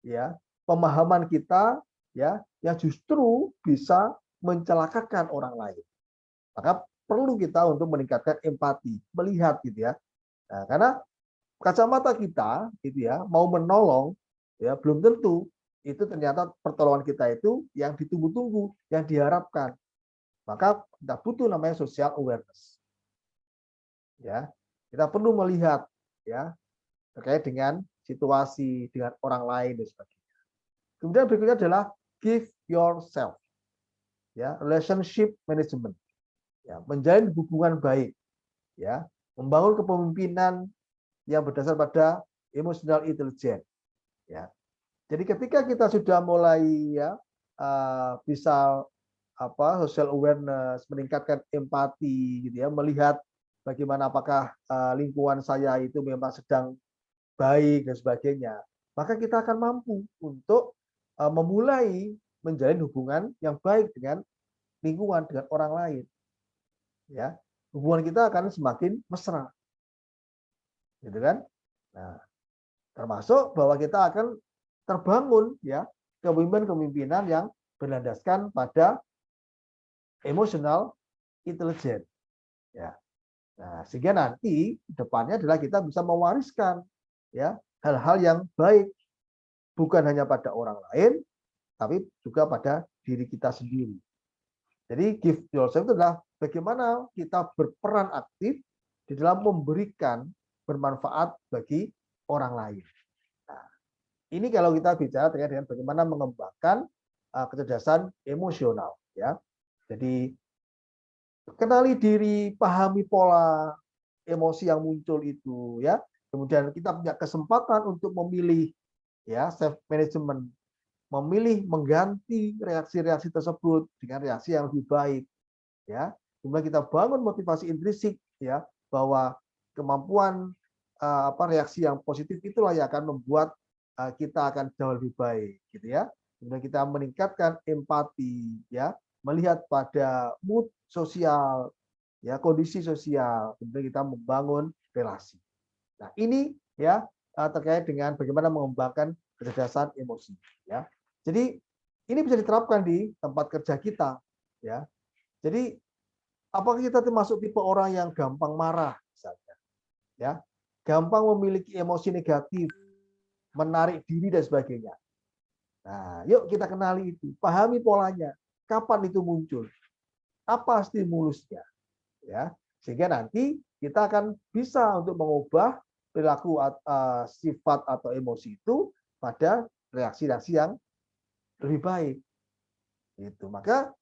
ya pemahaman kita ya yang justru bisa mencelakakan orang lain. Maka perlu kita untuk meningkatkan empati, melihat gitu ya. Nah, karena kacamata kita gitu ya mau menolong ya belum tentu itu ternyata pertolongan kita itu yang ditunggu-tunggu, yang diharapkan. Maka kita butuh namanya social awareness. Ya, kita perlu melihat ya terkait dengan situasi dengan orang lain dan sebagainya. Kemudian berikutnya adalah give yourself. Ya, relationship management. Ya, menjalin hubungan baik. Ya, membangun kepemimpinan yang berdasar pada emotional intelligence. Ya. Jadi ketika kita sudah mulai ya bisa social awareness, meningkatkan empati gitu ya, melihat bagaimana apakah lingkungan saya itu memang sedang baik dan sebagainya, maka kita akan mampu untuk memulai menjalin hubungan yang baik dengan lingkungan, dengan orang lain. Ya, hubungan kita akan semakin mesra, gitu kan? Nah, termasuk bahwa kita akan terbangun ya kepemimpinan yang berlandaskan pada emotional intelligence. Ya. Nah, sehingga nanti depannya adalah kita bisa mewariskan ya hal-hal yang baik bukan hanya pada orang lain tapi juga pada diri kita sendiri. Jadi give yourself itu adalah bagaimana kita berperan aktif di dalam memberikan bermanfaat bagi orang lain. Nah, ini kalau kita bicara terkait dengan bagaimana mengembangkan kecerdasan emosional ya. Jadi kenali diri, pahami pola emosi yang muncul itu ya. Kemudian kita punya kesempatan untuk memilih ya self management, memilih mengganti reaksi-reaksi tersebut dengan reaksi yang lebih baik ya. Kemudian kita bangun motivasi intrinsik ya bahwa kemampuan reaksi yang positif itulah yang akan membuat kita akan jauh lebih baik gitu ya. Kemudian kita meningkatkan empati ya, melihat pada mood sosial ya, kondisi sosial, kemudian kita membangun relasi. Nah, ini ya terkait dengan bagaimana mengembangkan kecerdasan emosi ya. Jadi ini bisa diterapkan di tempat kerja kita ya. Jadi apakah kita termasuk tipe orang yang gampang marah misalnya ya, gampang memiliki emosi negatif, menarik diri dan sebagainya. Nah, yuk kita kenali itu, pahami polanya, kapan itu muncul, apa stimulusnya, ya, sehingga nanti kita akan bisa untuk mengubah perilaku sifat atau emosi itu pada reaksi-reaksi yang lebih baik. Itu maka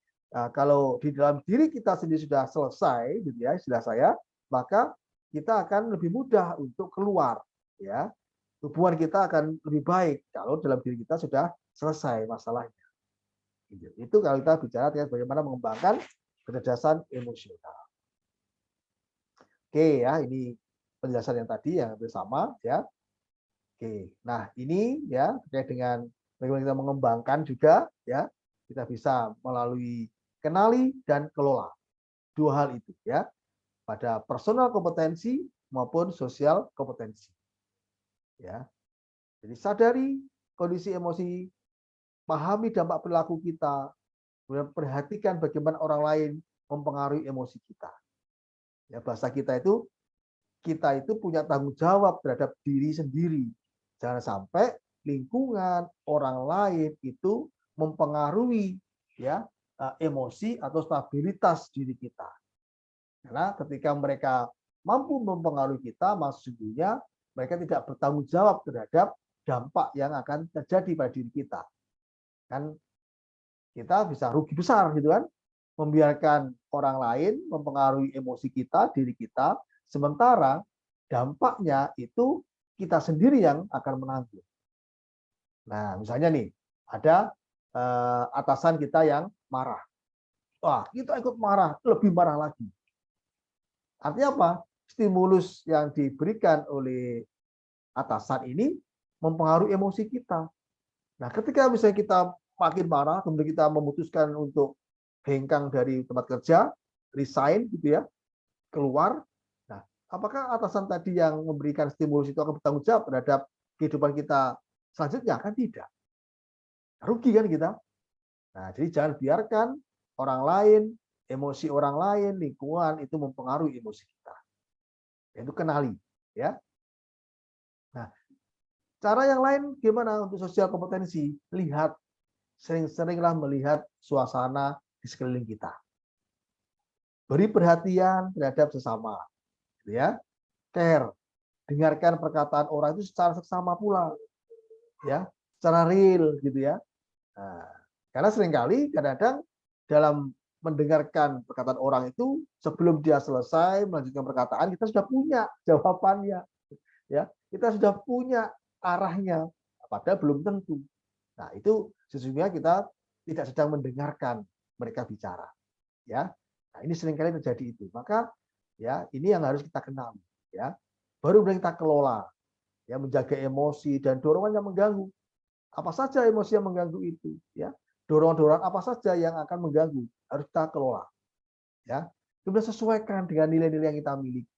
kalau di dalam diri kita sendiri sudah selesai, gitu ya, istilah saya, maka kita akan lebih mudah untuk keluar, ya. Hubungan kita akan lebih baik kalau dalam diri kita sudah selesai masalahnya. Itu kalau kita bicara terkait bagaimana mengembangkan kecerdasan emosional. Oke ya, ini penjelasan yang tadi yang bersama ya. Oke, nah ini ya terkait dengan bagaimana kita mengembangkan juga ya, kita bisa melalui kenali dan kelola dua hal itu ya, pada personal kompetensi maupun sosial kompetensi. Ya, jadi sadari kondisi emosi, pahami dampak perilaku kita, kemudian perhatikan bagaimana orang lain mempengaruhi emosi kita. Ya, bahasa kita itu punya tanggung jawab terhadap diri sendiri. Jangan sampai lingkungan orang lain itu mempengaruhi ya emosi atau stabilitas diri kita. Karena ketika mereka mampu mempengaruhi kita, maksudnya mereka tidak bertanggung jawab terhadap dampak yang akan terjadi pada diri kita. Kan kita bisa rugi besar gitu kan, membiarkan orang lain mempengaruhi emosi kita, diri kita, sementara dampaknya itu kita sendiri yang akan menanggung. Nah, misalnya nih, ada atasan kita yang marah. Wah, kita ikut marah, lebih marah lagi. Artinya apa? Stimulus yang diberikan oleh atasan ini mempengaruhi emosi kita. Nah, ketika misalnya kita makin marah, kemudian kita memutuskan untuk hengkang dari tempat kerja, resign gitu ya, keluar. Nah, apakah atasan tadi yang memberikan stimulus itu akan bertanggung jawab terhadap kehidupan kita selanjutnya? Kan tidak. Rugi kan kita. Nah, jadi jangan biarkan orang lain, emosi orang lain, lingkungan itu mempengaruhi emosi kita. Itu kenali, ya. Nah, cara yang lain gimana untuk sosial kompetensi? Lihat, sering-seringlah melihat suasana di sekeliling kita. Beri perhatian terhadap sesama, gitu ya. Care, dengarkan perkataan orang itu secara seksama pula, ya, secara real, gitu ya. Nah, karena seringkali kadang-kadang dalam mendengarkan perkataan orang itu sebelum dia selesai melanjutkan perkataan kita sudah punya jawabannya, ya, kita sudah punya arahnya, padahal belum tentu. Nah, itu sesungguhnya kita tidak sedang mendengarkan mereka bicara, ya. Nah, ini seringkali terjadi itu. Maka ya ini yang harus kita kenal, ya. Baru kita kelola, ya, menjaga emosi dan dorongan yang mengganggu. Apa saja emosi yang mengganggu itu, ya. Dorongan-dorongan apa saja yang akan mengganggu harus kita kelola, ya. Kemudian sesuaikan dengan nilai-nilai yang kita miliki,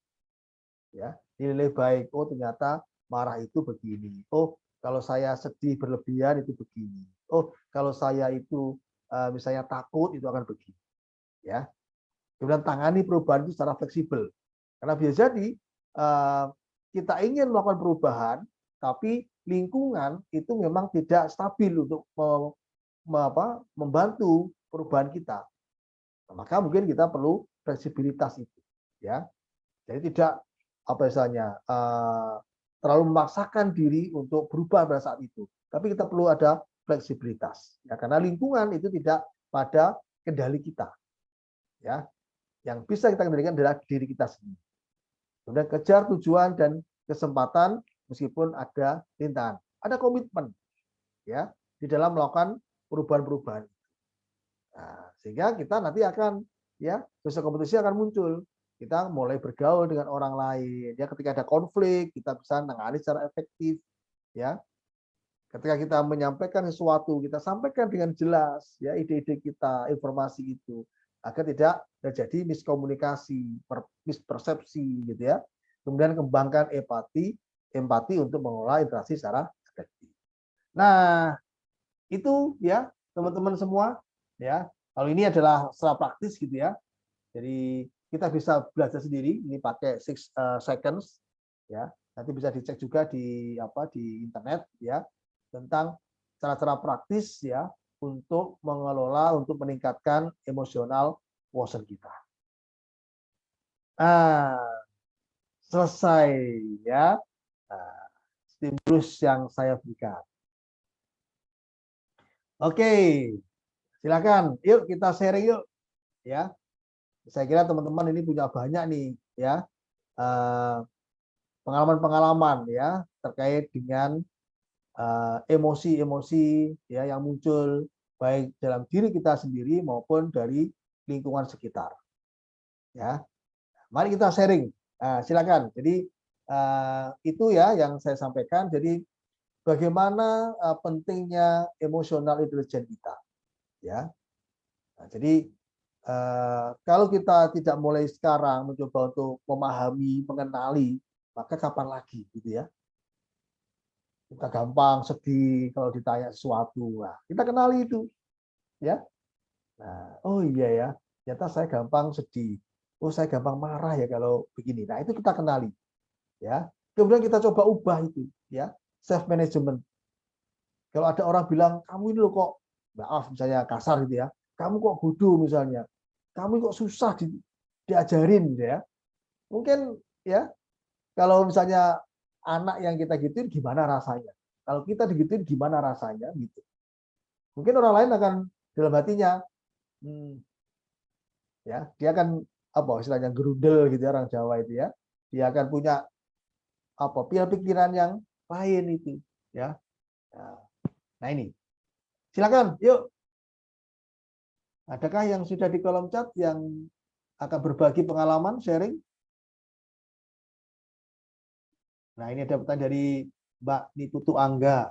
ya. Nilai baik. Oh, ternyata marah itu begini. Oh, kalau saya sedih berlebihan itu begini. Oh, kalau saya itu misalnya takut itu akan begini, ya. Kemudian tangani perubahan itu secara fleksibel. Karena bisa jadi kita ingin melakukan perubahan, tapi lingkungan itu memang tidak stabil untuk membantu perubahan kita. Nah, maka mungkin kita perlu fleksibilitas itu, ya. Jadi tidak apa misalnya terlalu memaksakan diri untuk berubah pada saat itu, tapi kita perlu ada fleksibilitas, ya, karena lingkungan itu tidak pada kendali kita, ya. Yang bisa kita kendalikan adalah diri kita sendiri. Kemudian kejar tujuan dan kesempatan meskipun ada rintangan, ada komitmen, ya, di dalam melakukan perubahan-perubahan. Nah, sehingga kita nanti akan, ya, sosial kompetisi akan muncul. Kita mulai bergaul dengan orang lain, ya, ketika ada konflik kita bisa menangani secara efektif, ya. Ketika kita menyampaikan sesuatu kita sampaikan dengan jelas, ya, ide-ide kita, informasi itu agar tidak terjadi miskomunikasi, mispersepsi, gitu ya. Kemudian kembangkan empati untuk mengelola interaksi secara efektif. Nah, itu ya teman-teman semua, ya. Kalau ini adalah secara praktis gitu ya. Jadi kita bisa belajar sendiri ini pakai 6 seconds, ya. Nanti bisa dicek juga di internet, ya, tentang cara-cara praktis, ya, untuk mengelola, untuk meningkatkan emosional quotient kita. Nah, selesai, ya. Nah, stimulus yang saya berikan. Oke, silakan. Yuk kita sharing yuk, ya. Saya kira teman-teman ini punya banyak nih, ya, pengalaman-pengalaman, ya, terkait dengan emosi-emosi, ya, yang muncul baik dalam diri kita sendiri maupun dari lingkungan sekitar, ya. Mari kita sharing. Silakan. Jadi itu ya yang saya sampaikan. Jadi bagaimana pentingnya emosional intelligence kita, ya. Nah, jadi kalau kita tidak mulai sekarang mencoba untuk memahami, mengenali, maka kapan lagi, gitu ya. Kita gampang sedih kalau ditanya sesuatu. Nah, kita kenali itu, ya. Nah, oh iya ya, ternyata saya gampang sedih. Oh, saya gampang marah ya kalau begini. Nah, itu kita kenali, ya. Kemudian kita coba ubah itu, ya. Self management. Kalau ada orang bilang kamu ini loh kok, maaf misalnya kasar gitu ya, kamu kok bodoh misalnya, kamu kok susah diajarin, ya. Mungkin ya kalau misalnya anak yang kita gituin gimana rasanya, kalau kita digituin gimana rasanya gitu. Mungkin orang lain akan dalam hatinya, ya dia akan apa istilahnya gerudel gitu ya, orang Jawa itu ya. Dia akan punya apa pikiran yang lain itu, ya. Nah ini, silakan, yuk. Adakah yang sudah di kolom chat yang akan berbagi pengalaman, sharing? Nah, ini ada pertanyaan dari Mbak Niputu Angga.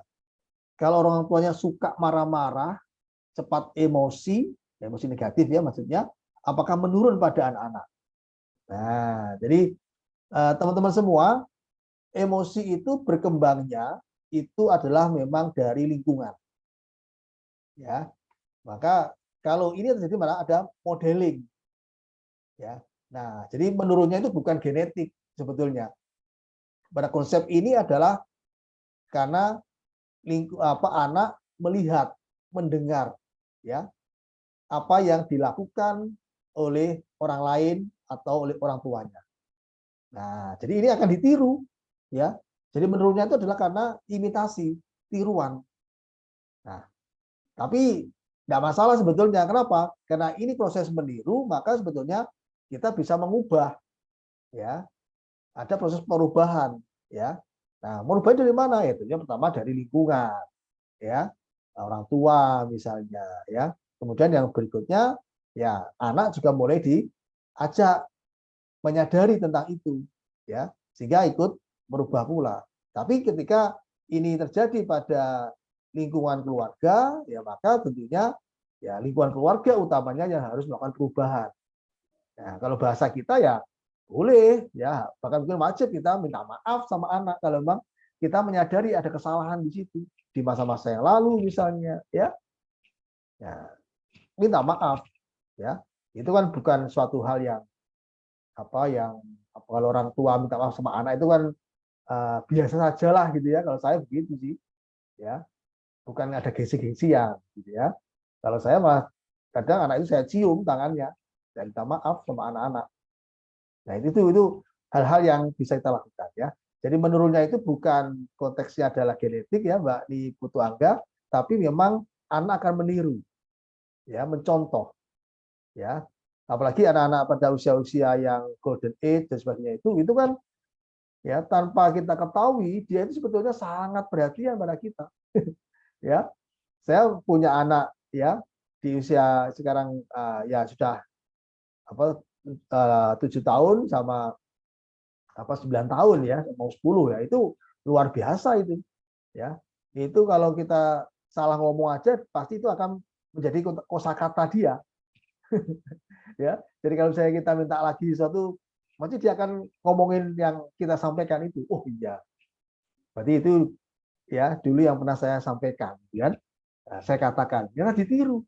Kalau orang tuanya suka marah-marah, cepat emosi, emosi negatif ya maksudnya, apakah menurun pada anak-anak? Nah, jadi teman-teman semua, emosi itu berkembangnya itu adalah memang dari lingkungan. Ya. Maka kalau ini terjadi malah ada modeling. Ya. Nah, jadi menurunnya itu bukan genetik sebetulnya. Pada konsep ini adalah karena anak melihat, mendengar ya apa yang dilakukan oleh orang lain atau oleh orang tuanya. Nah, jadi ini akan ditiru ya. Jadi menurunnya itu adalah karena imitasi, tiruan. Nah, tapi tidak masalah sebetulnya. Kenapa? Karena ini proses meniru, maka sebetulnya kita bisa mengubah ya. Ada proses perubahan ya. Nah, merubah dari mana? Ya, tentunya pertama dari lingkungan ya. Orang tua misalnya ya. Kemudian yang berikutnya ya anak juga mulai diajak menyadari tentang itu ya, sehingga ikut merubah pula. Tapi ketika ini terjadi pada lingkungan keluarga ya maka tentunya ya lingkungan keluarga utamanya yang harus melakukan perubahan. Nah, kalau bahasa kita ya boleh ya, bahkan mungkin wajib kita minta maaf sama anak kalau memang kita menyadari ada kesalahan di situ di masa-masa yang lalu misalnya ya. Ya, minta maaf ya. Itu kan bukan suatu hal yang kalau orang tua minta maaf sama anak itu kan biasa saja lah gitu ya. Kalau saya begitu sih ya, bukan ada gengsi-gengsian gitu ya. Kalau saya mah kadang anak itu saya cium tangannya dan minta maaf sama anak-anak. Nah itu hal-hal yang bisa kita lakukan ya. Jadi menurunnya itu bukan konteksnya adalah genetik ya Mbak di Putu Angga, tapi memang anak akan meniru ya, mencontoh ya. Apalagi anak-anak pada usia-usia yang golden age dan sebagainya itu kan ya tanpa kita ketahui dia itu sebetulnya sangat perhatian pada kita. Ya, saya punya anak ya di usia sekarang ya sudah 7 tahun sama 9 tahun ya, mau 10 ya, itu luar biasa itu ya. Itu kalau kita salah ngomong aja pasti itu akan menjadi kosakata dia. Ya, jadi kalau saya kita minta lagi sesuatu pasti dia akan ngomongin yang kita sampaikan itu. Oh iya, berarti itu ya dulu yang pernah saya sampaikan kan. Nah, saya katakan jangan ditiru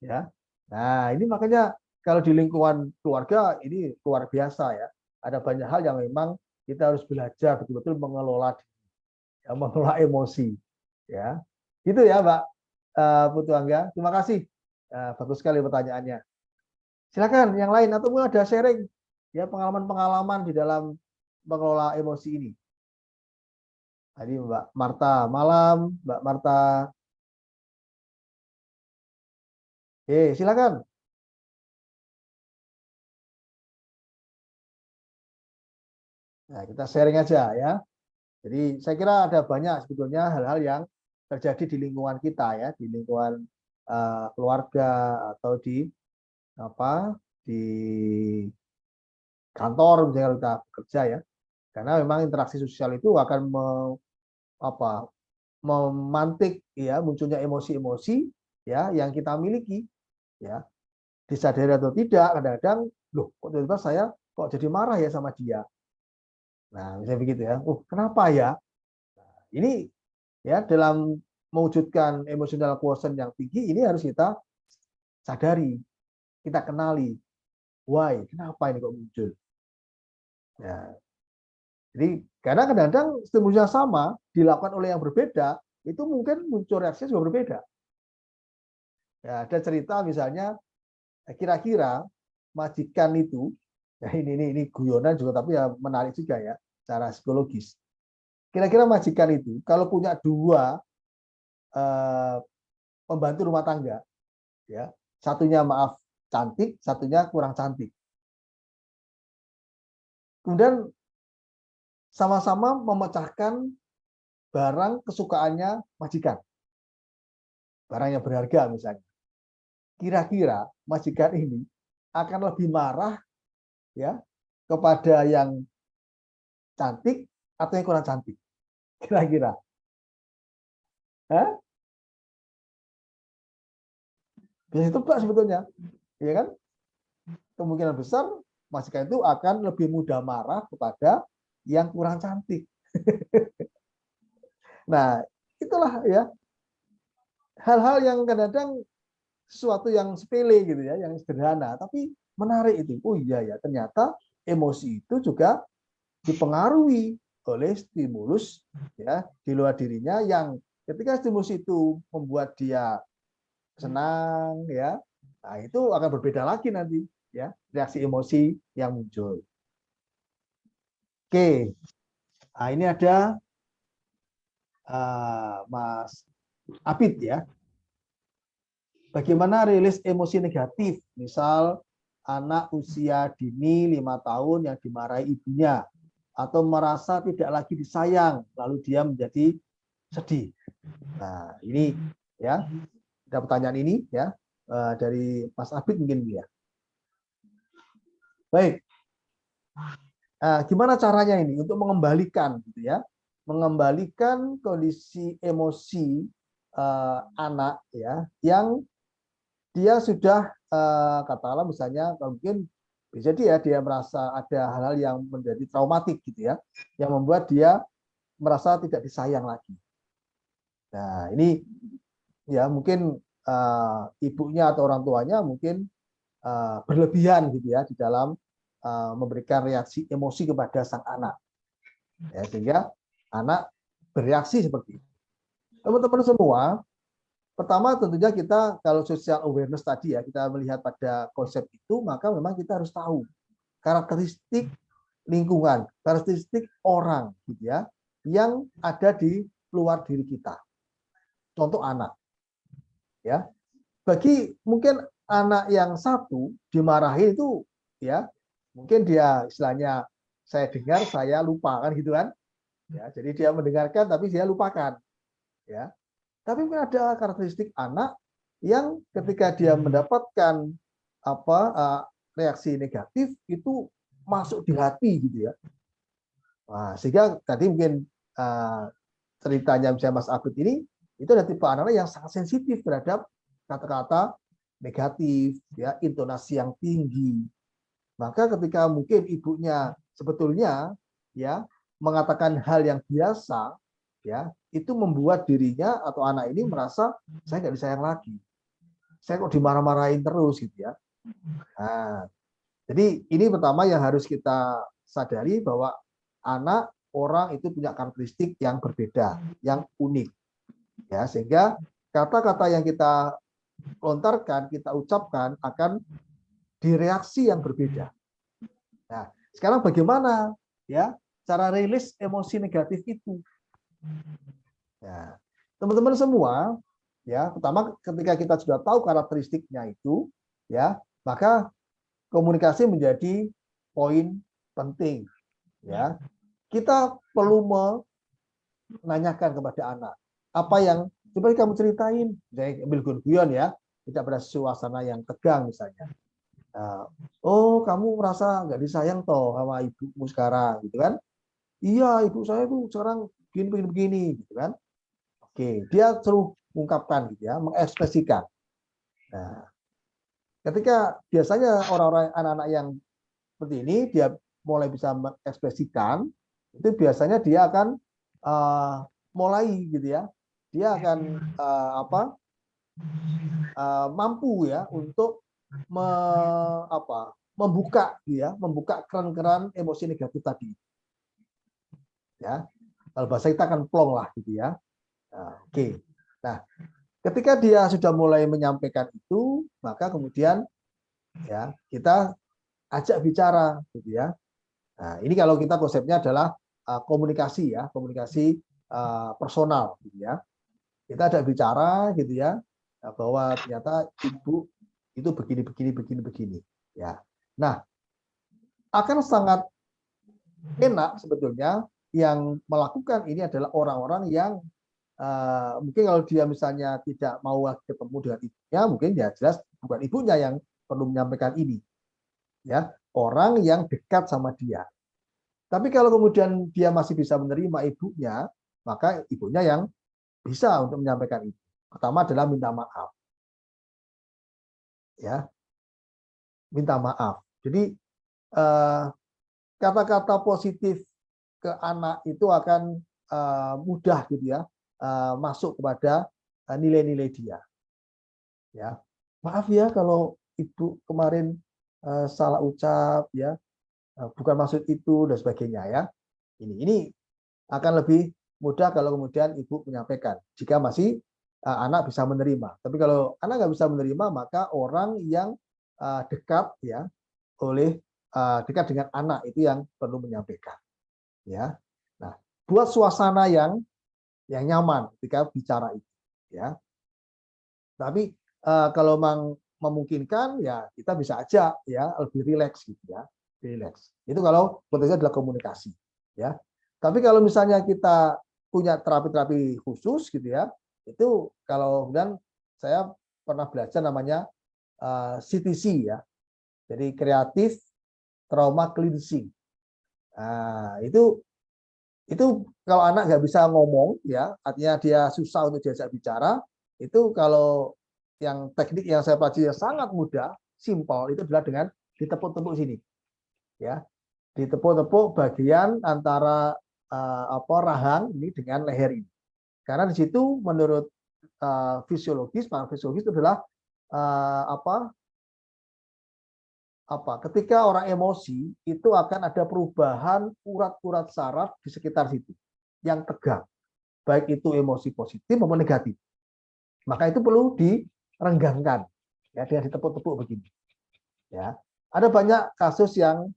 ya. Nah ini makanya kalau di lingkungan keluarga ini luar biasa ya, ada banyak hal yang memang kita harus belajar betul-betul mengelola ya, mengelola emosi ya. Gitu ya Mbak Putu Angga, terima kasih, bagus sekali pertanyaannya. Silakan yang lain atau mungkin ada sharing ya pengalaman-pengalaman di dalam mengelola emosi ini. Tadi Mbak Marta, malam Mbak Marta. Silakan. Nah, kita sharing aja ya. Jadi saya kira ada banyak sebetulnya hal-hal yang terjadi di lingkungan kita ya, di lingkungan keluarga atau di di kantor misalnya kalau kita bekerja ya. Karena memang interaksi sosial itu akan memantik ya munculnya emosi-emosi ya yang kita miliki ya. Disadari atau tidak kadang-kadang loh kok tiba-tiba saya kok jadi marah ya sama dia. Nah, misalnya begitu ya. Kenapa ya? Nah, ini ya dalam mewujudkan emotional quotient yang tinggi ini harus kita sadari, kita kenali why, kenapa ini kok muncul. Ya. Jadi karena kadang-kadang stimulus yang sama dilakukan oleh yang berbeda, itu mungkin muncul reaksi juga berbeda. Ya, ada cerita misalnya kira-kira majikan itu, ya ini guyonan juga tapi ya menarik juga ya secara psikologis. Kira-kira majikan itu kalau punya dua pembantu rumah tangga, ya. Satunya maaf cantik, satunya kurang cantik. Kemudian sama-sama memecahkan barang kesukaannya majikan, barang yang berharga misalnya. Kira-kira majikan ini akan lebih marah ya kepada yang cantik atau yang kurang cantik? Kira-kira. Bisa ditebak sebetulnya, ya kan? Kemungkinan besar majikan itu akan lebih mudah marah kepada yang kurang cantik. Nah, itulah ya hal-hal yang kadang-kadang sesuatu yang sepele gitu ya, yang sederhana, tapi menarik itu. Oh iya ya, ternyata emosi itu juga dipengaruhi oleh stimulus ya di luar dirinya yang ketika stimulus itu membuat dia senang ya, nah itu akan berbeda lagi nanti ya reaksi emosi yang muncul. Oke, nah ini ada Mas Abid ya. Bagaimana rilis emosi negatif, misal anak usia dini 5 tahun yang dimarahi ibunya, atau merasa tidak lagi disayang, lalu dia menjadi sedih. Nah, ini ya, ada pertanyaan ini ya dari Mas Abid mungkin ya. Baik, gimana caranya ini untuk mengembalikan, gitu ya, mengembalikan kondisi emosi anak ya yang dia sudah katakanlah misalnya mungkin bisa jadi ya dia merasa ada hal-hal yang menjadi traumatik gitu ya, yang membuat dia merasa tidak disayang lagi. Nah ini ya mungkin ibunya atau orang tuanya mungkin berlebihan gitu ya di dalam memberikan reaksi emosi kepada sang anak, ya, sehingga anak bereaksi seperti itu. Teman-teman semua, pertama tentunya kita kalau social awareness tadi ya, kita melihat pada konsep itu, maka memang kita harus tahu karakteristik lingkungan, karakteristik orang gitu ya, yang ada di luar diri kita. Contoh anak. Ya. Bagi mungkin anak yang satu dimarahin itu ya, mungkin dia istilahnya saya dengar saya lupa kan gitu kan. Ya, jadi dia mendengarkan tapi dia lupakan. Ya. Tapi mungkin ada karakteristik anak yang ketika dia mendapatkan reaksi negatif itu masuk di hati gitu ya. Nah, sehingga tadi mungkin ceritanya misalnya Mas Abid ini itu ada tipe anak yang sangat sensitif terhadap kata-kata negatif, ya, intonasi yang tinggi. Maka ketika mungkin ibunya sebetulnya ya mengatakan hal yang biasa, ya itu membuat dirinya atau anak ini merasa saya nggak disayang lagi, saya kok dimarah-marahin terus gitu ya. Nah, jadi ini pertama yang harus kita sadari bahwa anak orang itu punya karakteristik yang berbeda, yang unik, ya sehingga kata-kata yang kita lontarkan, kita ucapkan akan direaksi yang berbeda. Nah, sekarang bagaimana ya cara rilis emosi negatif itu? Nah, teman-teman semua, ya, pertama ketika kita sudah tahu karakteristiknya itu, ya, maka komunikasi menjadi poin penting, ya. Kita perlu menanyakan kepada anak, apa yang coba kamu ceritain, saya ambil guyon ya, tidak pada suasana yang tegang misalnya. Nah, oh kamu merasa nggak disayang toh sama ibumu sekarang, gitu kan? Iya, ibu saya tuh sekarang begini, gitu kan? Oke, dia suruh mengungkapkan gitu ya, mengekspresikan. Nah, ketika biasanya orang-orang anak-anak yang seperti ini dia mulai bisa mengekspresikan, itu biasanya dia akan mulai gitu ya, dia akan mampu ya untuk membuka ya, membuka keran-keran emosi negatif tadi. Ya, kalau bahasa kita akan plong lah gitu ya. Nah, oke. Nah, ketika dia sudah mulai menyampaikan itu, maka kemudian ya kita ajak bicara gitu ya. Nah, ini kalau kita konsepnya adalah komunikasi ya, komunikasi personal gitu ya. Kita ajak bicara gitu ya. bahwa ternyata ibu itu begini ya. Nah, akan sangat enak sebetulnya yang melakukan ini adalah orang-orang yang mungkin kalau dia misalnya tidak mau ketemu dengan ibunya, mungkin ya jelas bukan ibunya yang perlu menyampaikan ini, ya, orang yang dekat sama dia. Tapi kalau kemudian dia masih bisa menerima ibunya, maka ibunya yang bisa untuk menyampaikan itu. Pertama adalah minta maaf, ya, minta maaf. Jadi kata-kata positif ke anak itu akan mudah gitu ya, masuk kepada nilai-nilai dia. Ya, maaf ya kalau ibu kemarin salah ucap ya, bukan maksud itu dan sebagainya ya. Ini akan lebih mudah kalau kemudian ibu menyampaikan jika masih anak bisa menerima. Tapi kalau anak nggak bisa menerima, maka orang yang dekat ya dekat dengan anak itu yang perlu menyampaikan. Ya, nah buat suasana yang nyaman ketika bicara itu. Ya, tapi kalau memang memungkinkan ya kita bisa aja ya lebih rileks gitu ya, rileks. Itu kalau konteksnya adalah komunikasi ya. Tapi kalau misalnya kita punya terapi-terapi khusus gitu ya, itu kalau kemudian saya pernah belajar namanya CTC ya. Jadi kreatif trauma cleansing. Nah, itu kalau anak nggak bisa ngomong ya, artinya dia susah untuk diajak bicara, itu kalau yang teknik yang saya pelajari sangat mudah, simpel, itu adalah dengan ditepuk-tepuk sini, ya, ditepuk-tepuk bagian antara rahang ini dengan leher ini, karena di situ menurut fisiologis itu adalah ketika orang emosi itu akan ada perubahan urat-urat saraf di sekitar situ yang tegang, baik itu emosi positif maupun negatif. Maka itu perlu direnggangkan ya dengan ditepuk-tepuk begini. Ya, ada banyak kasus yang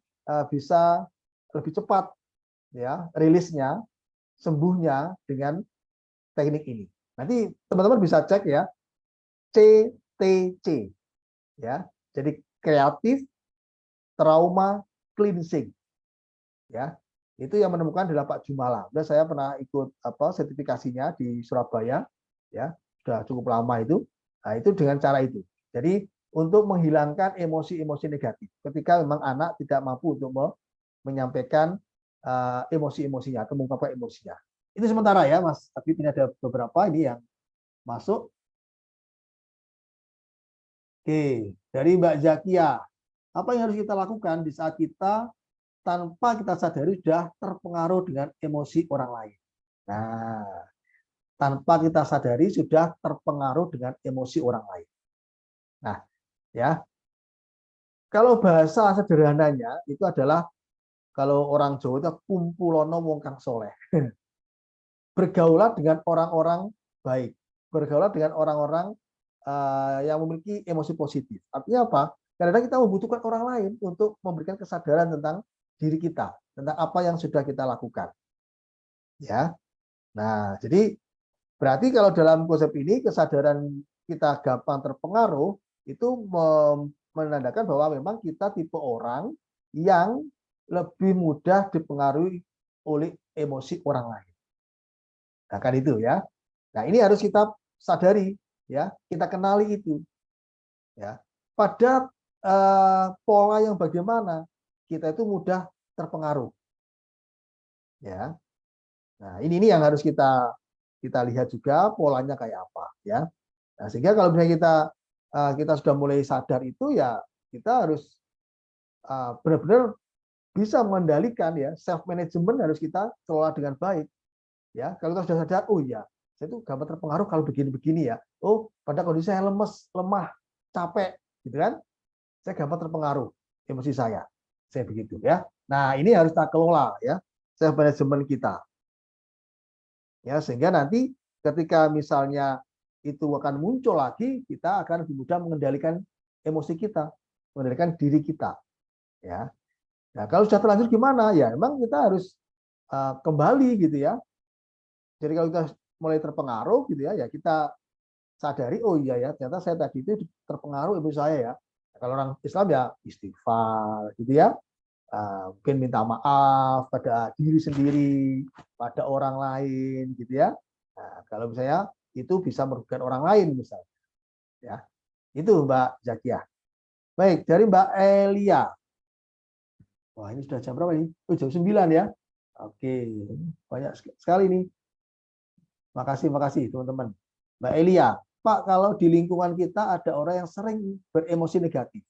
bisa lebih cepat ya rilisnya, sembuhnya dengan teknik ini. Nanti teman-teman bisa cek ya, CTC ya. Jadi kreatif trauma cleansing ya, itu yang menemukan adalah Pak Jumala. Udah saya pernah ikut sertifikasinya di Surabaya ya, sudah cukup lama itu. Nah, itu dengan cara itu. Jadi untuk menghilangkan emosi-emosi negatif ketika memang anak tidak mampu untuk menyampaikan emosi-emosinya atau mengungkapkan emosinya. Itu sementara ya Mas, tapi ini ada beberapa ini yang masuk. Oke, dari Mbak Zakia. Apa yang harus kita lakukan di saat kita tanpa kita sadari sudah terpengaruh dengan emosi orang lain? Nah, tanpa kita sadari sudah terpengaruh dengan emosi orang lain. Nah, ya, kalau bahasa sederhananya itu adalah kalau orang Jawa itu kumpulono wong kang soleh. Bergaulat dengan orang-orang baik, bergaulat dengan orang-orang yang memiliki emosi positif. Artinya apa? Kadang-kadang kita membutuhkan orang lain untuk memberikan kesadaran tentang diri kita, tentang apa yang sudah kita lakukan. Ya. Nah, jadi berarti kalau dalam konsep ini kesadaran kita gampang terpengaruh itu menandakan bahwa memang kita tipe orang yang lebih mudah dipengaruhi oleh emosi orang lain. Nah, kan itu ya. Nah, ini harus kita sadari ya, kita kenali itu. Ya. Pada pola yang bagaimana kita itu mudah terpengaruh. Ya. Nah, ini yang harus kita lihat juga polanya kayak apa ya. Nah, sehingga kalau misalnya kita sudah mulai sadar itu ya kita harus benar-benar bisa mengendalikan ya, self management harus kita kelola dengan baik. Ya, kalau kita sudah sadar, oh ya, saya itu gampang terpengaruh kalau begini-begini ya. Oh, pada kondisi saya lemes, lemah, capek, gitu kan? Saya gampang terpengaruh emosi saya begitu ya. Nah, ini harus kita kelola ya, self management kita. Ya, sehingga nanti ketika misalnya itu akan muncul lagi, kita akan lebih mudah mengendalikan emosi kita, mengendalikan diri kita. Ya. Nah, kalau sudah terlanjur gimana? Ya, memang kita harus kembali gitu ya. Jadi kalau kita mulai terpengaruh gitu ya, ya kita sadari, oh iya ya, ternyata saya tadi itu terpengaruh emosi saya ya. Kalau orang Islam ya istighfar, gitu ya. Mungkin minta maaf pada diri sendiri, pada orang lain, gitu ya. Nah, kalau misalnya itu bisa merugikan orang lain, misalnya, ya. Itu Mbak Zakiah. Baik, dari Mbak Elia. Wah, ini sudah jam berapa ini? Oh, jam 9 ya. Oke, banyak sekali nih. Makasih teman-teman. Mbak Elia, Pak, kalau di lingkungan kita ada orang yang sering beremosi negatif.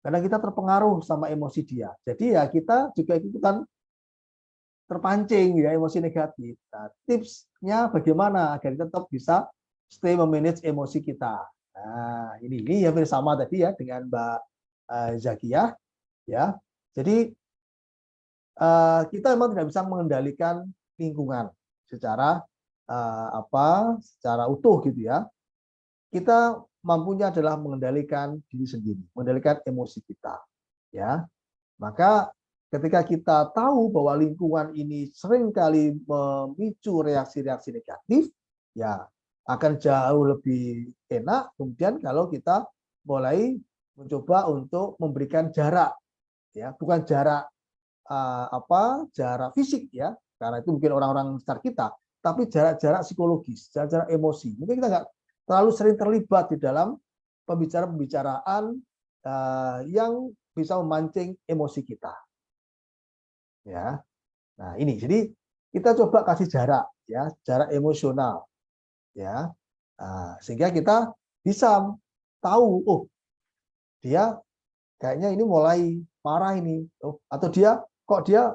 Karena kita terpengaruh sama emosi dia. Jadi ya kita juga ikutan terpancing ya emosi negatif. Nah, tipsnya bagaimana agar kita tetap bisa stay memanage emosi kita. Nah, ini hampir sama tadi ya dengan Mbak Zakiah ya. Jadi kita memang tidak bisa mengendalikan lingkungan secara secara utuh gitu ya. Kita mampunya adalah mengendalikan diri sendiri, mengendalikan emosi kita ya. Maka ketika kita tahu bahwa lingkungan ini seringkali memicu reaksi-reaksi negatif, ya akan jauh lebih enak kemudian kalau kita mulai mencoba untuk memberikan jarak, ya bukan jarak jarak fisik ya, karena itu mungkin orang-orang sekitar kita, tapi jarak-jarak psikologis, jarak-jarak emosi. Mungkin kita nggak terlalu sering terlibat di dalam pembicaraan yang bisa memancing emosi kita. Ya, nah ini jadi kita coba kasih jarak, ya jarak emosional, ya, sehingga kita bisa tahu, oh dia kayaknya ini mulai marah ini, oh, atau dia kok dia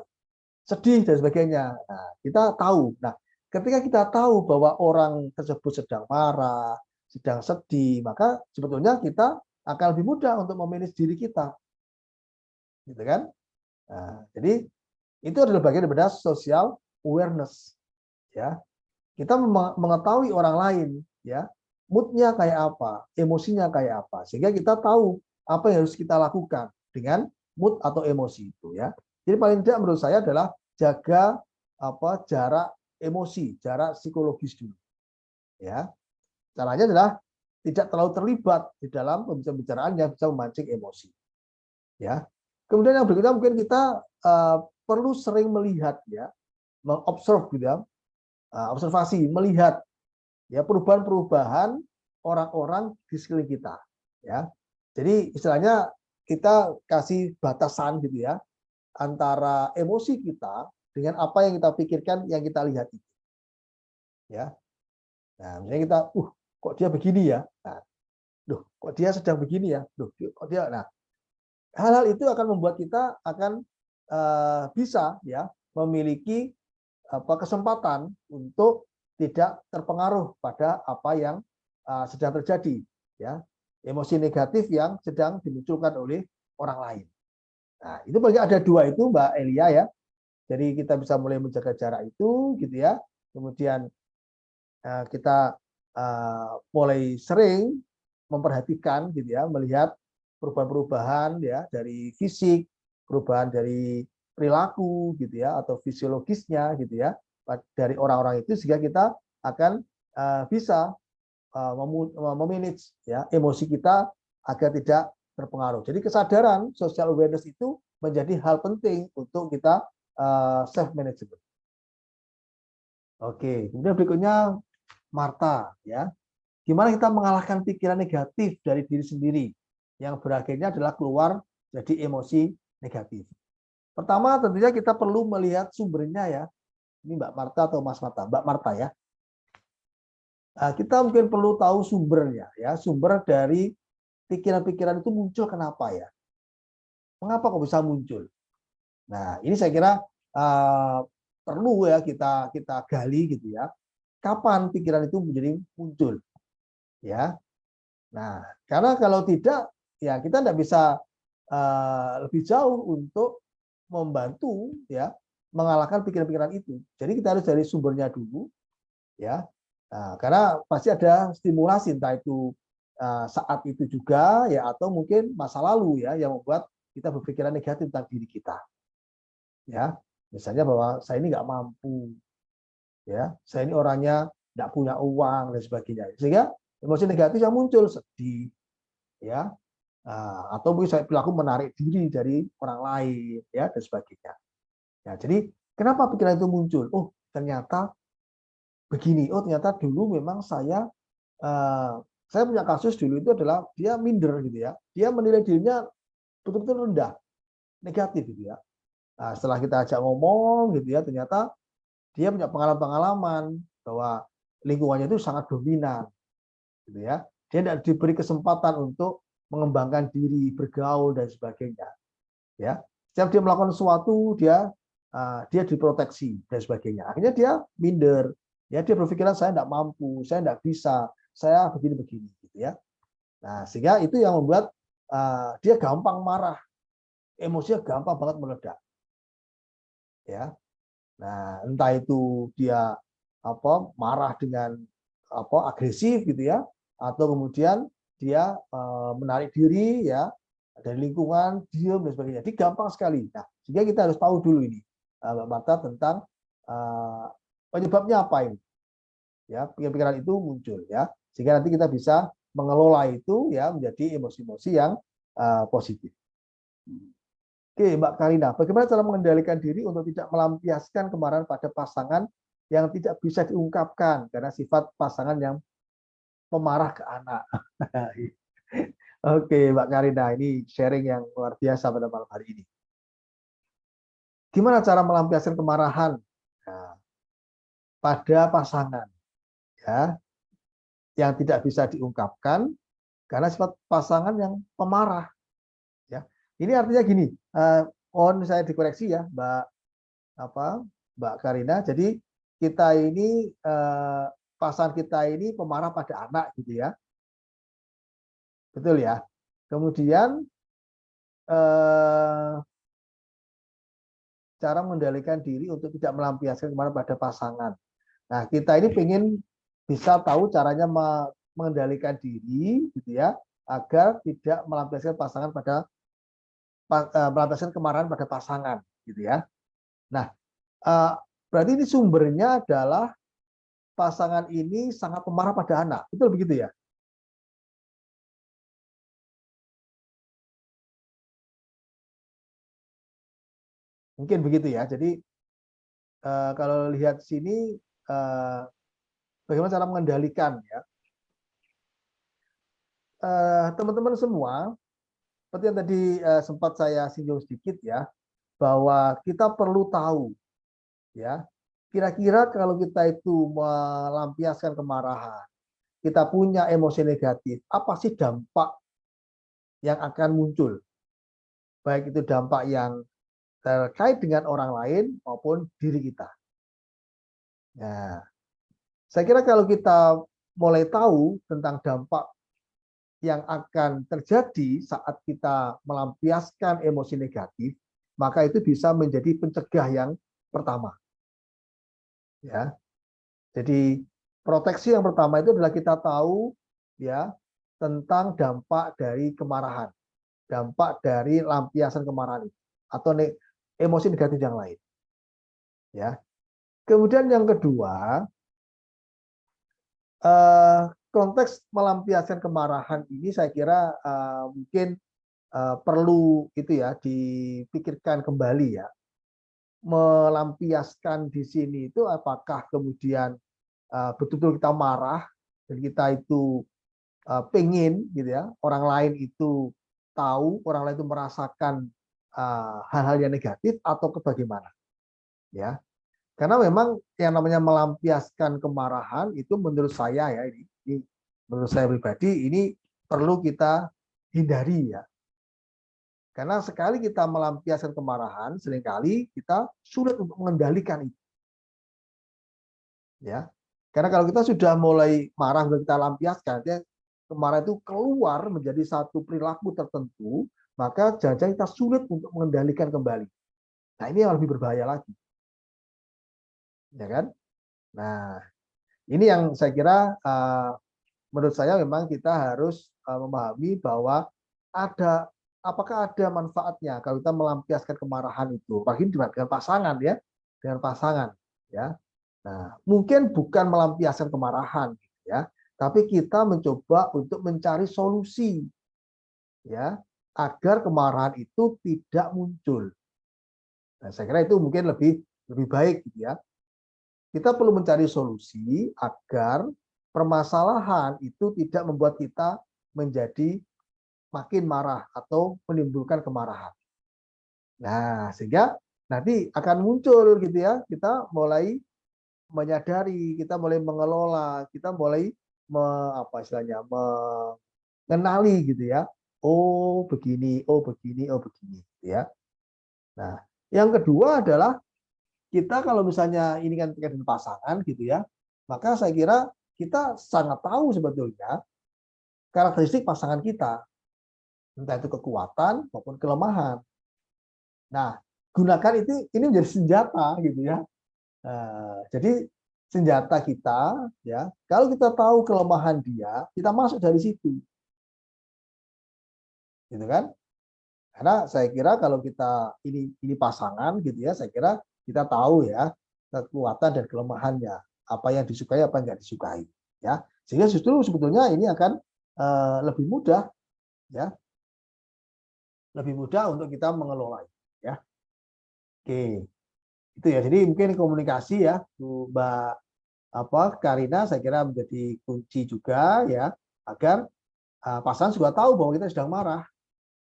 sedih dan sebagainya. Nah, kita tahu. Nah, ketika kita tahu bahwa orang tersebut sedang marah, sedang sedih, maka sebetulnya kita akan lebih mudah untuk memanage diri kita, gitu kan? Nah, jadi itu adalah bagian daripada social awareness, ya. Kita mengetahui orang lain, ya, moodnya kayak apa, emosinya kayak apa, sehingga kita tahu apa yang harus kita lakukan dengan mood atau emosi itu, ya. Jadi paling tidak menurut saya adalah jaga jarak emosi, jarak psikologis dulu, ya. Caranya adalah tidak terlalu terlibat di dalam pembicaraan yang bisa memancing emosi, ya. Kemudian yang berikutnya mungkin kita perlu sering melihat, ya, mengobserv gitu ya, observasi, melihat ya perubahan-perubahan orang-orang di sekeliling kita, ya. Jadi istilahnya kita kasih batasan gitu ya antara emosi kita dengan apa yang kita pikirkan, yang kita lihat itu, ya. Nah, misalnya kita, kok dia begini ya, nah, kok dia sedang begini ya, kok dia, nah, hal-hal itu akan membuat kita akan bisa ya memiliki kesempatan untuk tidak terpengaruh pada apa yang sedang terjadi, ya, emosi negatif yang sedang dimunculkan oleh orang lain. Nah, itu bagi ada dua itu Mbak Elia ya. Jadi kita bisa mulai menjaga jarak itu gitu ya. Kemudian kita mulai sering memperhatikan gitu ya, melihat perubahan-perubahan ya dari fisik, perubahan dari perilaku gitu ya, atau fisiologisnya gitu ya dari orang-orang itu, sehingga kita akan bisa memanage ya emosi kita agar tidak terpengaruh. Jadi kesadaran social awareness itu menjadi hal penting untuk kita self management. Oke, kemudian berikutnya Marta ya. Gimana kita mengalahkan pikiran negatif dari diri sendiri yang berakhirnya adalah keluar jadi emosi negatif. Pertama tentunya kita perlu melihat sumbernya ya. Ini Mbak Marta atau Mas Marta? Mbak Marta ya. Kita mungkin perlu tahu sumbernya ya, sumber dari pikiran-pikiran itu muncul kenapa ya? Mengapa kok bisa muncul? Nah, ini saya kira perlu ya kita gali gitu ya. Kapan pikiran itu menjadi muncul? Ya. Nah, karena kalau tidak ya kita tidak bisa lebih jauh untuk membantu ya mengalahkan pikiran-pikiran itu. Jadi kita harus dari sumbernya dulu ya. Nah, karena pasti ada stimulasi entah itu saat itu juga ya atau mungkin masa lalu ya yang membuat kita berpikiran negatif tentang diri kita. Ya, misalnya bahwa saya ini nggak mampu, ya, saya ini orangnya nggak punya uang dan sebagainya. Sehingga Emosi negatif yang muncul sedih, ya, atau bisa perilaku menarik diri dari orang lain, ya, dan sebagainya. Ya, jadi kenapa pikiran itu muncul? Oh, ternyata begini. Oh, ternyata dulu memang saya punya kasus dulu itu adalah dia minder gitu ya. Dia menilai dirinya betul-betul rendah, negatif gitu ya. Nah, setelah kita ajak ngomong gitu ya, ternyata dia punya pengalaman-pengalaman bahwa lingkungannya itu sangat dominan gitu ya. Dia tidak diberi kesempatan untuk mengembangkan diri, bergaul dan sebagainya. Ya, setiap dia melakukan sesuatu dia diproteksi dan sebagainya. Akhirnya dia minder. Ya, dia berpikiran saya tidak mampu, saya tidak bisa, saya begini-begini gitu ya. Nah, sehingga itu yang membuat dia gampang marah, emosinya gampang banget meledak. Ya. Nah, entah itu dia marah dengan agresif gitu ya, atau kemudian dia menarik diri ya dari lingkungan, diam dan sebagainya. Jadi gampang sekali. Nah, sehingga kita harus tahu dulu ini, Mbak Marta, tentang penyebabnya apa ini. Ya, pikiran itu muncul ya. Sehingga nanti kita bisa mengelola itu ya menjadi emosi-emosi yang positif. Oke, Mbak Karina, bagaimana cara mengendalikan diri untuk tidak melampiaskan kemarahan pada pasangan yang tidak bisa diungkapkan karena sifat pasangan yang pemarah ke anak? Oke, Mbak Karina, ini sharing yang luar biasa pada malam hari ini. Gimana cara melampiaskan kemarahan pada pasangan ya yang tidak bisa diungkapkan karena sifat pasangan yang pemarah ya. Ini artinya gini, mohon saya dikoreksi ya, Mbak Karina. Jadi kita ini pasangan kita ini pemarah pada anak gitu ya. Betul ya. Kemudian cara mengendalikan diri untuk tidak melampiaskan kemarahan pada pasangan. Nah, kita ini ingin bisa tahu caranya mengendalikan diri gitu ya, agar tidak melampiaskan kemarahan pada pasangan gitu ya. Nah, berarti ini sumbernya adalah pasangan ini sangat pemarah pada anak. Betul begitu ya? Mungkin begitu ya. Jadi kalau lihat sini bagaimana cara mengendalikan ya. Teman-teman semua, seperti yang tadi sempat saya singgung sedikit ya, bahwa kita perlu tahu ya, kira-kira kalau kita itu melampiaskan kemarahan, kita punya emosi negatif, apa sih dampak yang akan muncul? Baik itu dampak yang terkait dengan orang lain maupun diri kita. Nah, saya kira kalau kita mulai tahu tentang dampak yang akan terjadi saat kita melampiaskan emosi negatif, maka itu bisa menjadi pencegah yang pertama. Ya. Jadi proteksi yang pertama itu adalah kita tahu ya tentang dampak dari kemarahan, dampak dari lampiasan kemarahan itu, atau emosi negatif yang lain. Ya. Kemudian yang kedua, konteks melampiaskan kemarahan ini saya kira mungkin perlu itu ya dipikirkan kembali ya. Melampiaskan di sini itu apakah kemudian betul-betul kita marah dan kita itu pengen gitu ya orang lain itu tahu, orang lain itu merasakan hal-hal yang negatif atau bagaimana ya. Karena memang yang namanya melampiaskan kemarahan itu menurut saya ya ini menurut saya pribadi ini perlu kita hindari ya. Karena sekali kita melampiaskan kemarahan, seringkali kita sulit untuk mengendalikan itu. Ya. Karena kalau kita sudah mulai marah, sudah kita lampiaskan, kemarahan itu keluar menjadi satu perilaku tertentu, maka jangan-jangan kita sulit untuk mengendalikan kembali. Nah, ini yang lebih berbahaya lagi. Ya kan? Nah, ini yang saya kira menurut saya memang kita harus memahami bahwa apakah ada manfaatnya kalau kita melampiaskan kemarahan itu, apalagi dengan pasangan ya, dengan pasangan ya. Nah, mungkin bukan melampiaskan kemarahan ya, tapi kita mencoba untuk mencari solusi, ya, agar kemarahan itu tidak muncul. Nah, saya kira itu mungkin lebih baik, gitu ya. Kita perlu mencari solusi agar permasalahan itu tidak membuat kita menjadi makin marah atau menimbulkan kemarahan. Nah, sehingga nanti akan muncul, gitu ya, kita mulai menyadari, kita mulai mengelola, kita mulai apa istilahnya, mengenali, gitu ya. Oh, begini, oh begini, oh begini, gitu ya. Nah, yang kedua adalah kita kalau misalnya ini kan terkait dengan pasangan, gitu ya, maka saya kira kita sangat tahu sebetulnya karakteristik pasangan kita, entah itu kekuatan maupun kelemahan. Nah, gunakan itu ini menjadi senjata, gitu ya. Jadi senjata kita, ya, kalau kita tahu kelemahan dia, kita masuk dari situ, gitu kan? Karena saya kira kalau kita ini pasangan, gitu ya, saya kira kita tahu ya kekuatan dan kelemahannya, apa yang disukai, apa yang nggak disukai, ya. Sehingga justru sebetulnya ini akan lebih mudah, ya, lebih mudah untuk kita mengelola, ya. Oke, itu ya. Jadi mungkin komunikasi ya, Mbak Karina, saya kira menjadi kunci juga, ya, agar pasangan juga tahu bahwa kita sedang marah,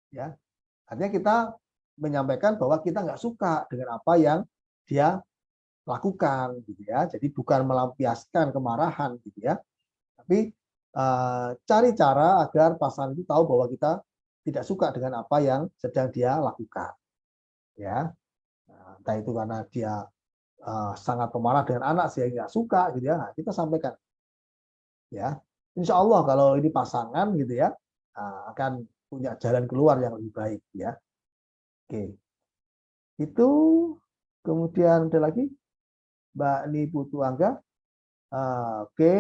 ya. Artinya kita menyampaikan bahwa kita nggak suka dengan apa yang dia lakukan, gitu ya. Jadi bukan melampiaskan kemarahan, gitu ya, tapi cari cara agar pasangan itu tahu bahwa kita tidak suka dengan apa yang sedang dia lakukan, ya. Nah, entah itu karena dia sangat pemarah dengan anak sehingga nggak suka, gitu ya. Nah, kita sampaikan, ya. Insya Allah kalau ini pasangan, gitu ya, akan punya jalan keluar yang lebih baik, ya. Oke, itu kemudian ada lagi Mbak Niputu Angga. Oke,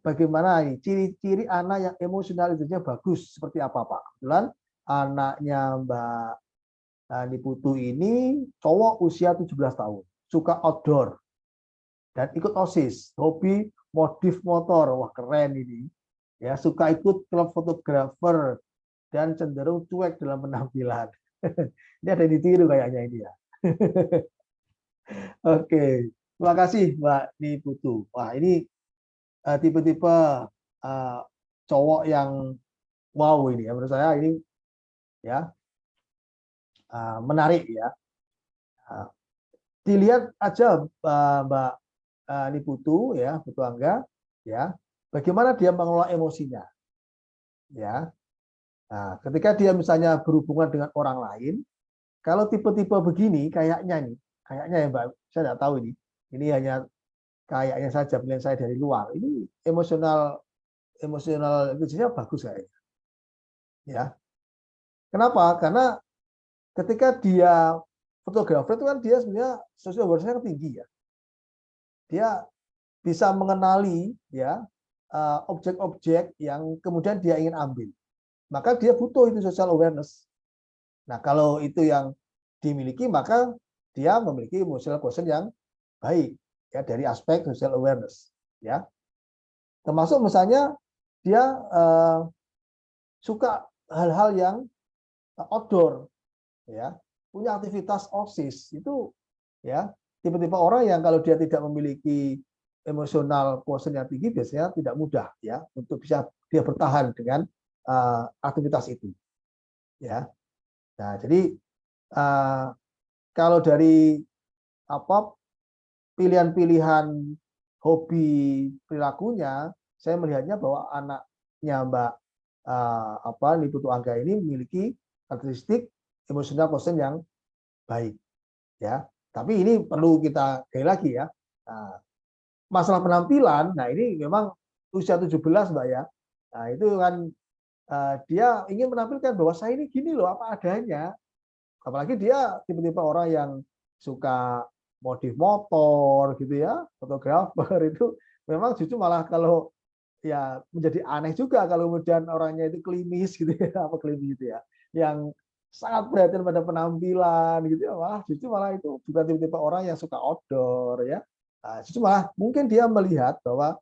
bagaimana ini ciri-ciri anak yang emosional itu bagus seperti apa, Pak? Kebetulan anaknya Mbak Niputu ini cowok usia 17 tahun, suka outdoor dan ikut OSIS, hobi modif motor. Wah, keren ini. Ya, suka ikut klub fotografer dan cenderung cuek dalam penampilan. Ini ada yang ditiru kayaknya ini ya. Oke, terima kasih Mbak Niputu. Wah, ini tipe-tipe cowok yang wow ini ya, menurut saya ini ya menarik ya. Dilihat aja Mbak Niputu ya, Putu Angga ya, bagaimana dia mengelola emosinya ya. Nah, ketika dia misalnya berhubungan dengan orang lain, kalau tipe-tipe begini kayaknya ya Mbak, saya tidak tahu ini. Ini hanya kayaknya saja penilaian saya dari luar. Ini emosional intelligence-nya bagus kayaknya. Ya. Kenapa? Karena ketika dia fotografer itu kan dia sebenarnya social awareness-nya tinggi ya. Dia bisa mengenali ya objek-objek yang kemudian dia ingin ambil. Maka dia butuh itu social awareness. Nah, kalau itu yang dimiliki, maka dia memiliki emotional quotient yang baik ya dari aspek social awareness ya. Termasuk misalnya dia suka hal-hal yang outdoor ya, punya aktivitas OSIS itu ya, tipe-tipe orang yang kalau dia tidak memiliki emosional quotient yang tinggi biasanya tidak mudah ya untuk bisa dia bertahan dengan aktivitas itu ya. Nah, jadi kalau dari apa pilihan-pilihan hobi perilakunya, saya melihatnya bahwa anaknya Mbak Niputu Angga ini memiliki karakteristik emosional quotient yang baik ya. Tapi ini perlu kita gali lagi ya. Nah, masalah penampilan, nah ini memang usia 17 Mbak ya. Nah, itu kan dia ingin menampilkan bahwa saya ini gini loh apa adanya. Apalagi dia tipe-tipe orang yang suka modif motor gitu ya, fotografer itu memang justru malah kalau ya menjadi aneh juga kalau kemudian orangnya itu klimis gitu ya, apa klimis gitu ya, yang sangat perhatian pada penampilan gitu ya, justru malah itu bukan tipe-tipe orang yang suka outdoor ya. Justru malah mungkin dia melihat bahwa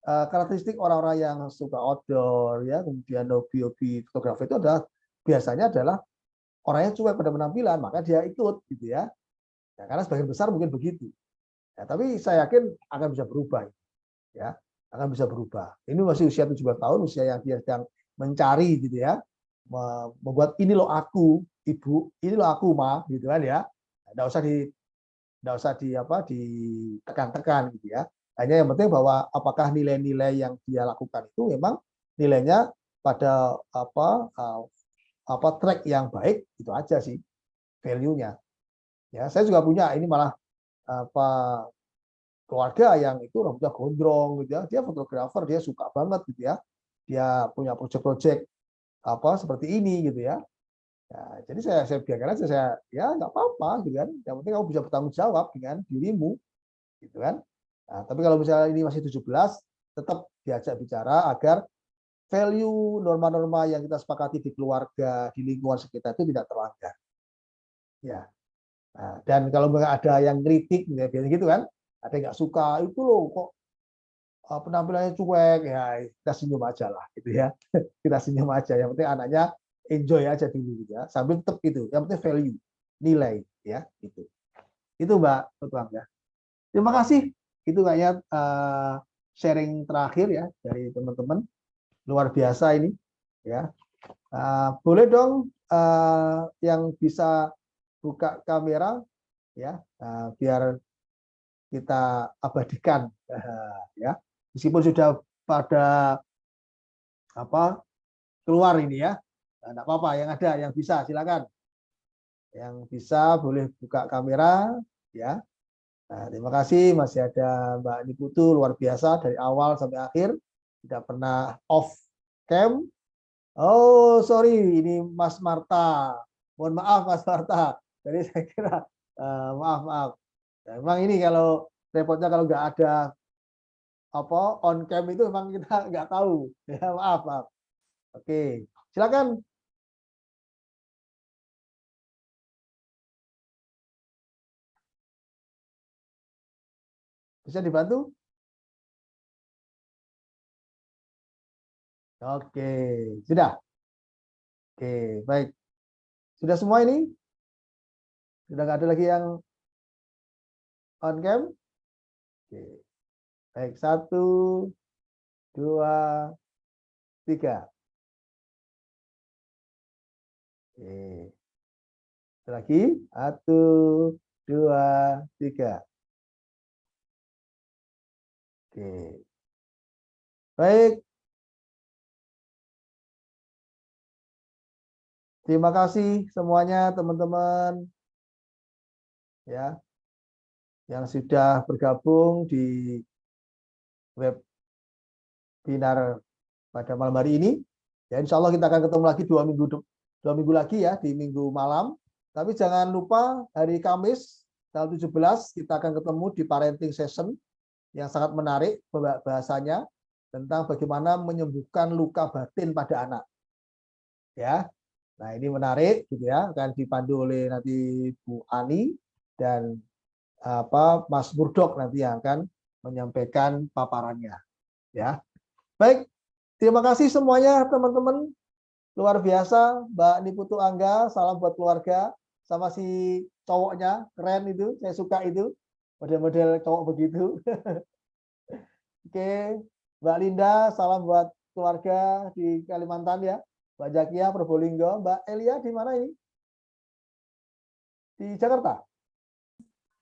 karakteristik orang-orang yang suka outdoor, ya, kemudian hobi-hobi fotografi itu biasanya adalah orangnya cuek pada penampilan, maka dia ikut, gitu ya. Ya, karena sebagian besar mungkin begitu. Ya, tapi saya yakin akan bisa berubah, ya, akan bisa berubah. Ini masih usia 17 tahun, usia yang dia sedang mencari, gitu ya, membuat ini loh aku, ibu, ini loh aku, ma, gitu kan ya. Nggak usah ditekan-tekan, gitu ya. Hanya yang penting bahwa apakah nilai-nilai yang dia lakukan itu memang nilainya pada track yang baik, itu aja sih value-nya. Ya, saya juga punya ini malah keluarga yang itu rambutnya gondrong, gitu ya. Dia fotografer, dia suka banget, gitu ya. Dia punya proyek-proyek seperti ini, gitu ya. Ya, jadi saya biarkan aja, saya ya nggak apa-apa, gitu kan. Yang penting kamu bisa bertanggung jawab dengan dirimu, gitu kan. Nah, tapi kalau misalnya ini masih 17, tetap diajak bicara agar value norma-norma yang kita sepakati di keluarga, di lingkungan sekitar itu tidak terlanggar. Ya. Nah, dan kalau ada yang kritik, ya, biasanya gitu kan, ada yang nggak suka, itu loh kok penampilannya cuek, ya kita senyum aja lah, gitu ya. Kita senyum aja. Yang penting anaknya enjoy aja dulu, gitu ya. Sambil tetap itu, yang penting value, nilai, ya, itu. Itu Mbak Tuang ya. Terima kasih. Itu kayaknya sharing terakhir ya dari teman-teman, luar biasa ini ya. Boleh dong yang bisa buka kamera ya, biar kita abadikan ya, meskipun sudah pada keluar ini ya, enggak apa-apa, yang ada yang bisa silakan, yang bisa boleh buka kamera ya. Nah, terima kasih, masih ada Mbak Niputu, luar biasa dari awal sampai akhir, tidak pernah off cam. Oh, sorry, ini Mas Marta. Mohon maaf Mas Marta. Jadi saya kira maaf. Ya, memang ini kalau repotnya kalau nggak ada on cam itu memang kita nggak tahu. Ya, maaf. Oke, silakan. Bisa dibantu? Oke, sudah. Oke, baik. Sudah semua ini? Sudah nggak ada lagi yang on cam? Oke. Baik, 1, 2, 3. Oke. Lagi, 1, 2, 3. Oke. Baik. Terima kasih semuanya teman-teman ya yang sudah bergabung di webinar pada malam hari ini. Ya, insya Allah kita akan ketemu lagi 2 minggu lagi ya, di minggu malam. Tapi jangan lupa hari Kamis tanggal 17 kita akan ketemu di parenting session yang sangat menarik bahasanya tentang bagaimana menyembuhkan luka batin pada anak. Ya. Nah, ini menarik gitu ya, akan dipandu oleh nanti Bu Ani dan Mas Murdok nanti yang akan menyampaikan paparannya. Ya. Baik, terima kasih semuanya teman-teman. Luar biasa, Mbak Niputu Angga, salam buat keluarga. Sama si cowoknya, keren itu, saya suka itu. Model-model cowok begitu. Oke, Mbak Linda, salam buat keluarga di Kalimantan ya. Mbak Jakia, Probolinggo. Mbak Elia di mana ini? Di Jakarta?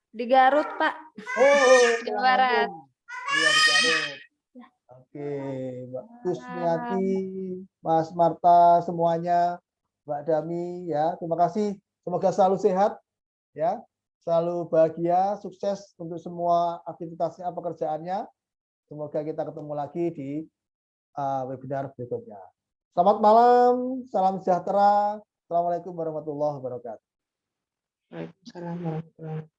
Di Garut, Pak. Oh, Jawa Barat. Iya, di Garut. Oke, Mbak Kusmiati, Mas Marta, semuanya, Mbak Dami, ya, terima kasih. Semoga selalu sehat, ya, selalu bahagia, sukses untuk semua aktivitasnya, pekerjaannya. Semoga kita ketemu lagi di webinar berikutnya. Selamat malam, salam sejahtera. Assalamualaikum warahmatullahi wabarakatuh. Waalaikumsalam warahmatullahi wabarakatuh.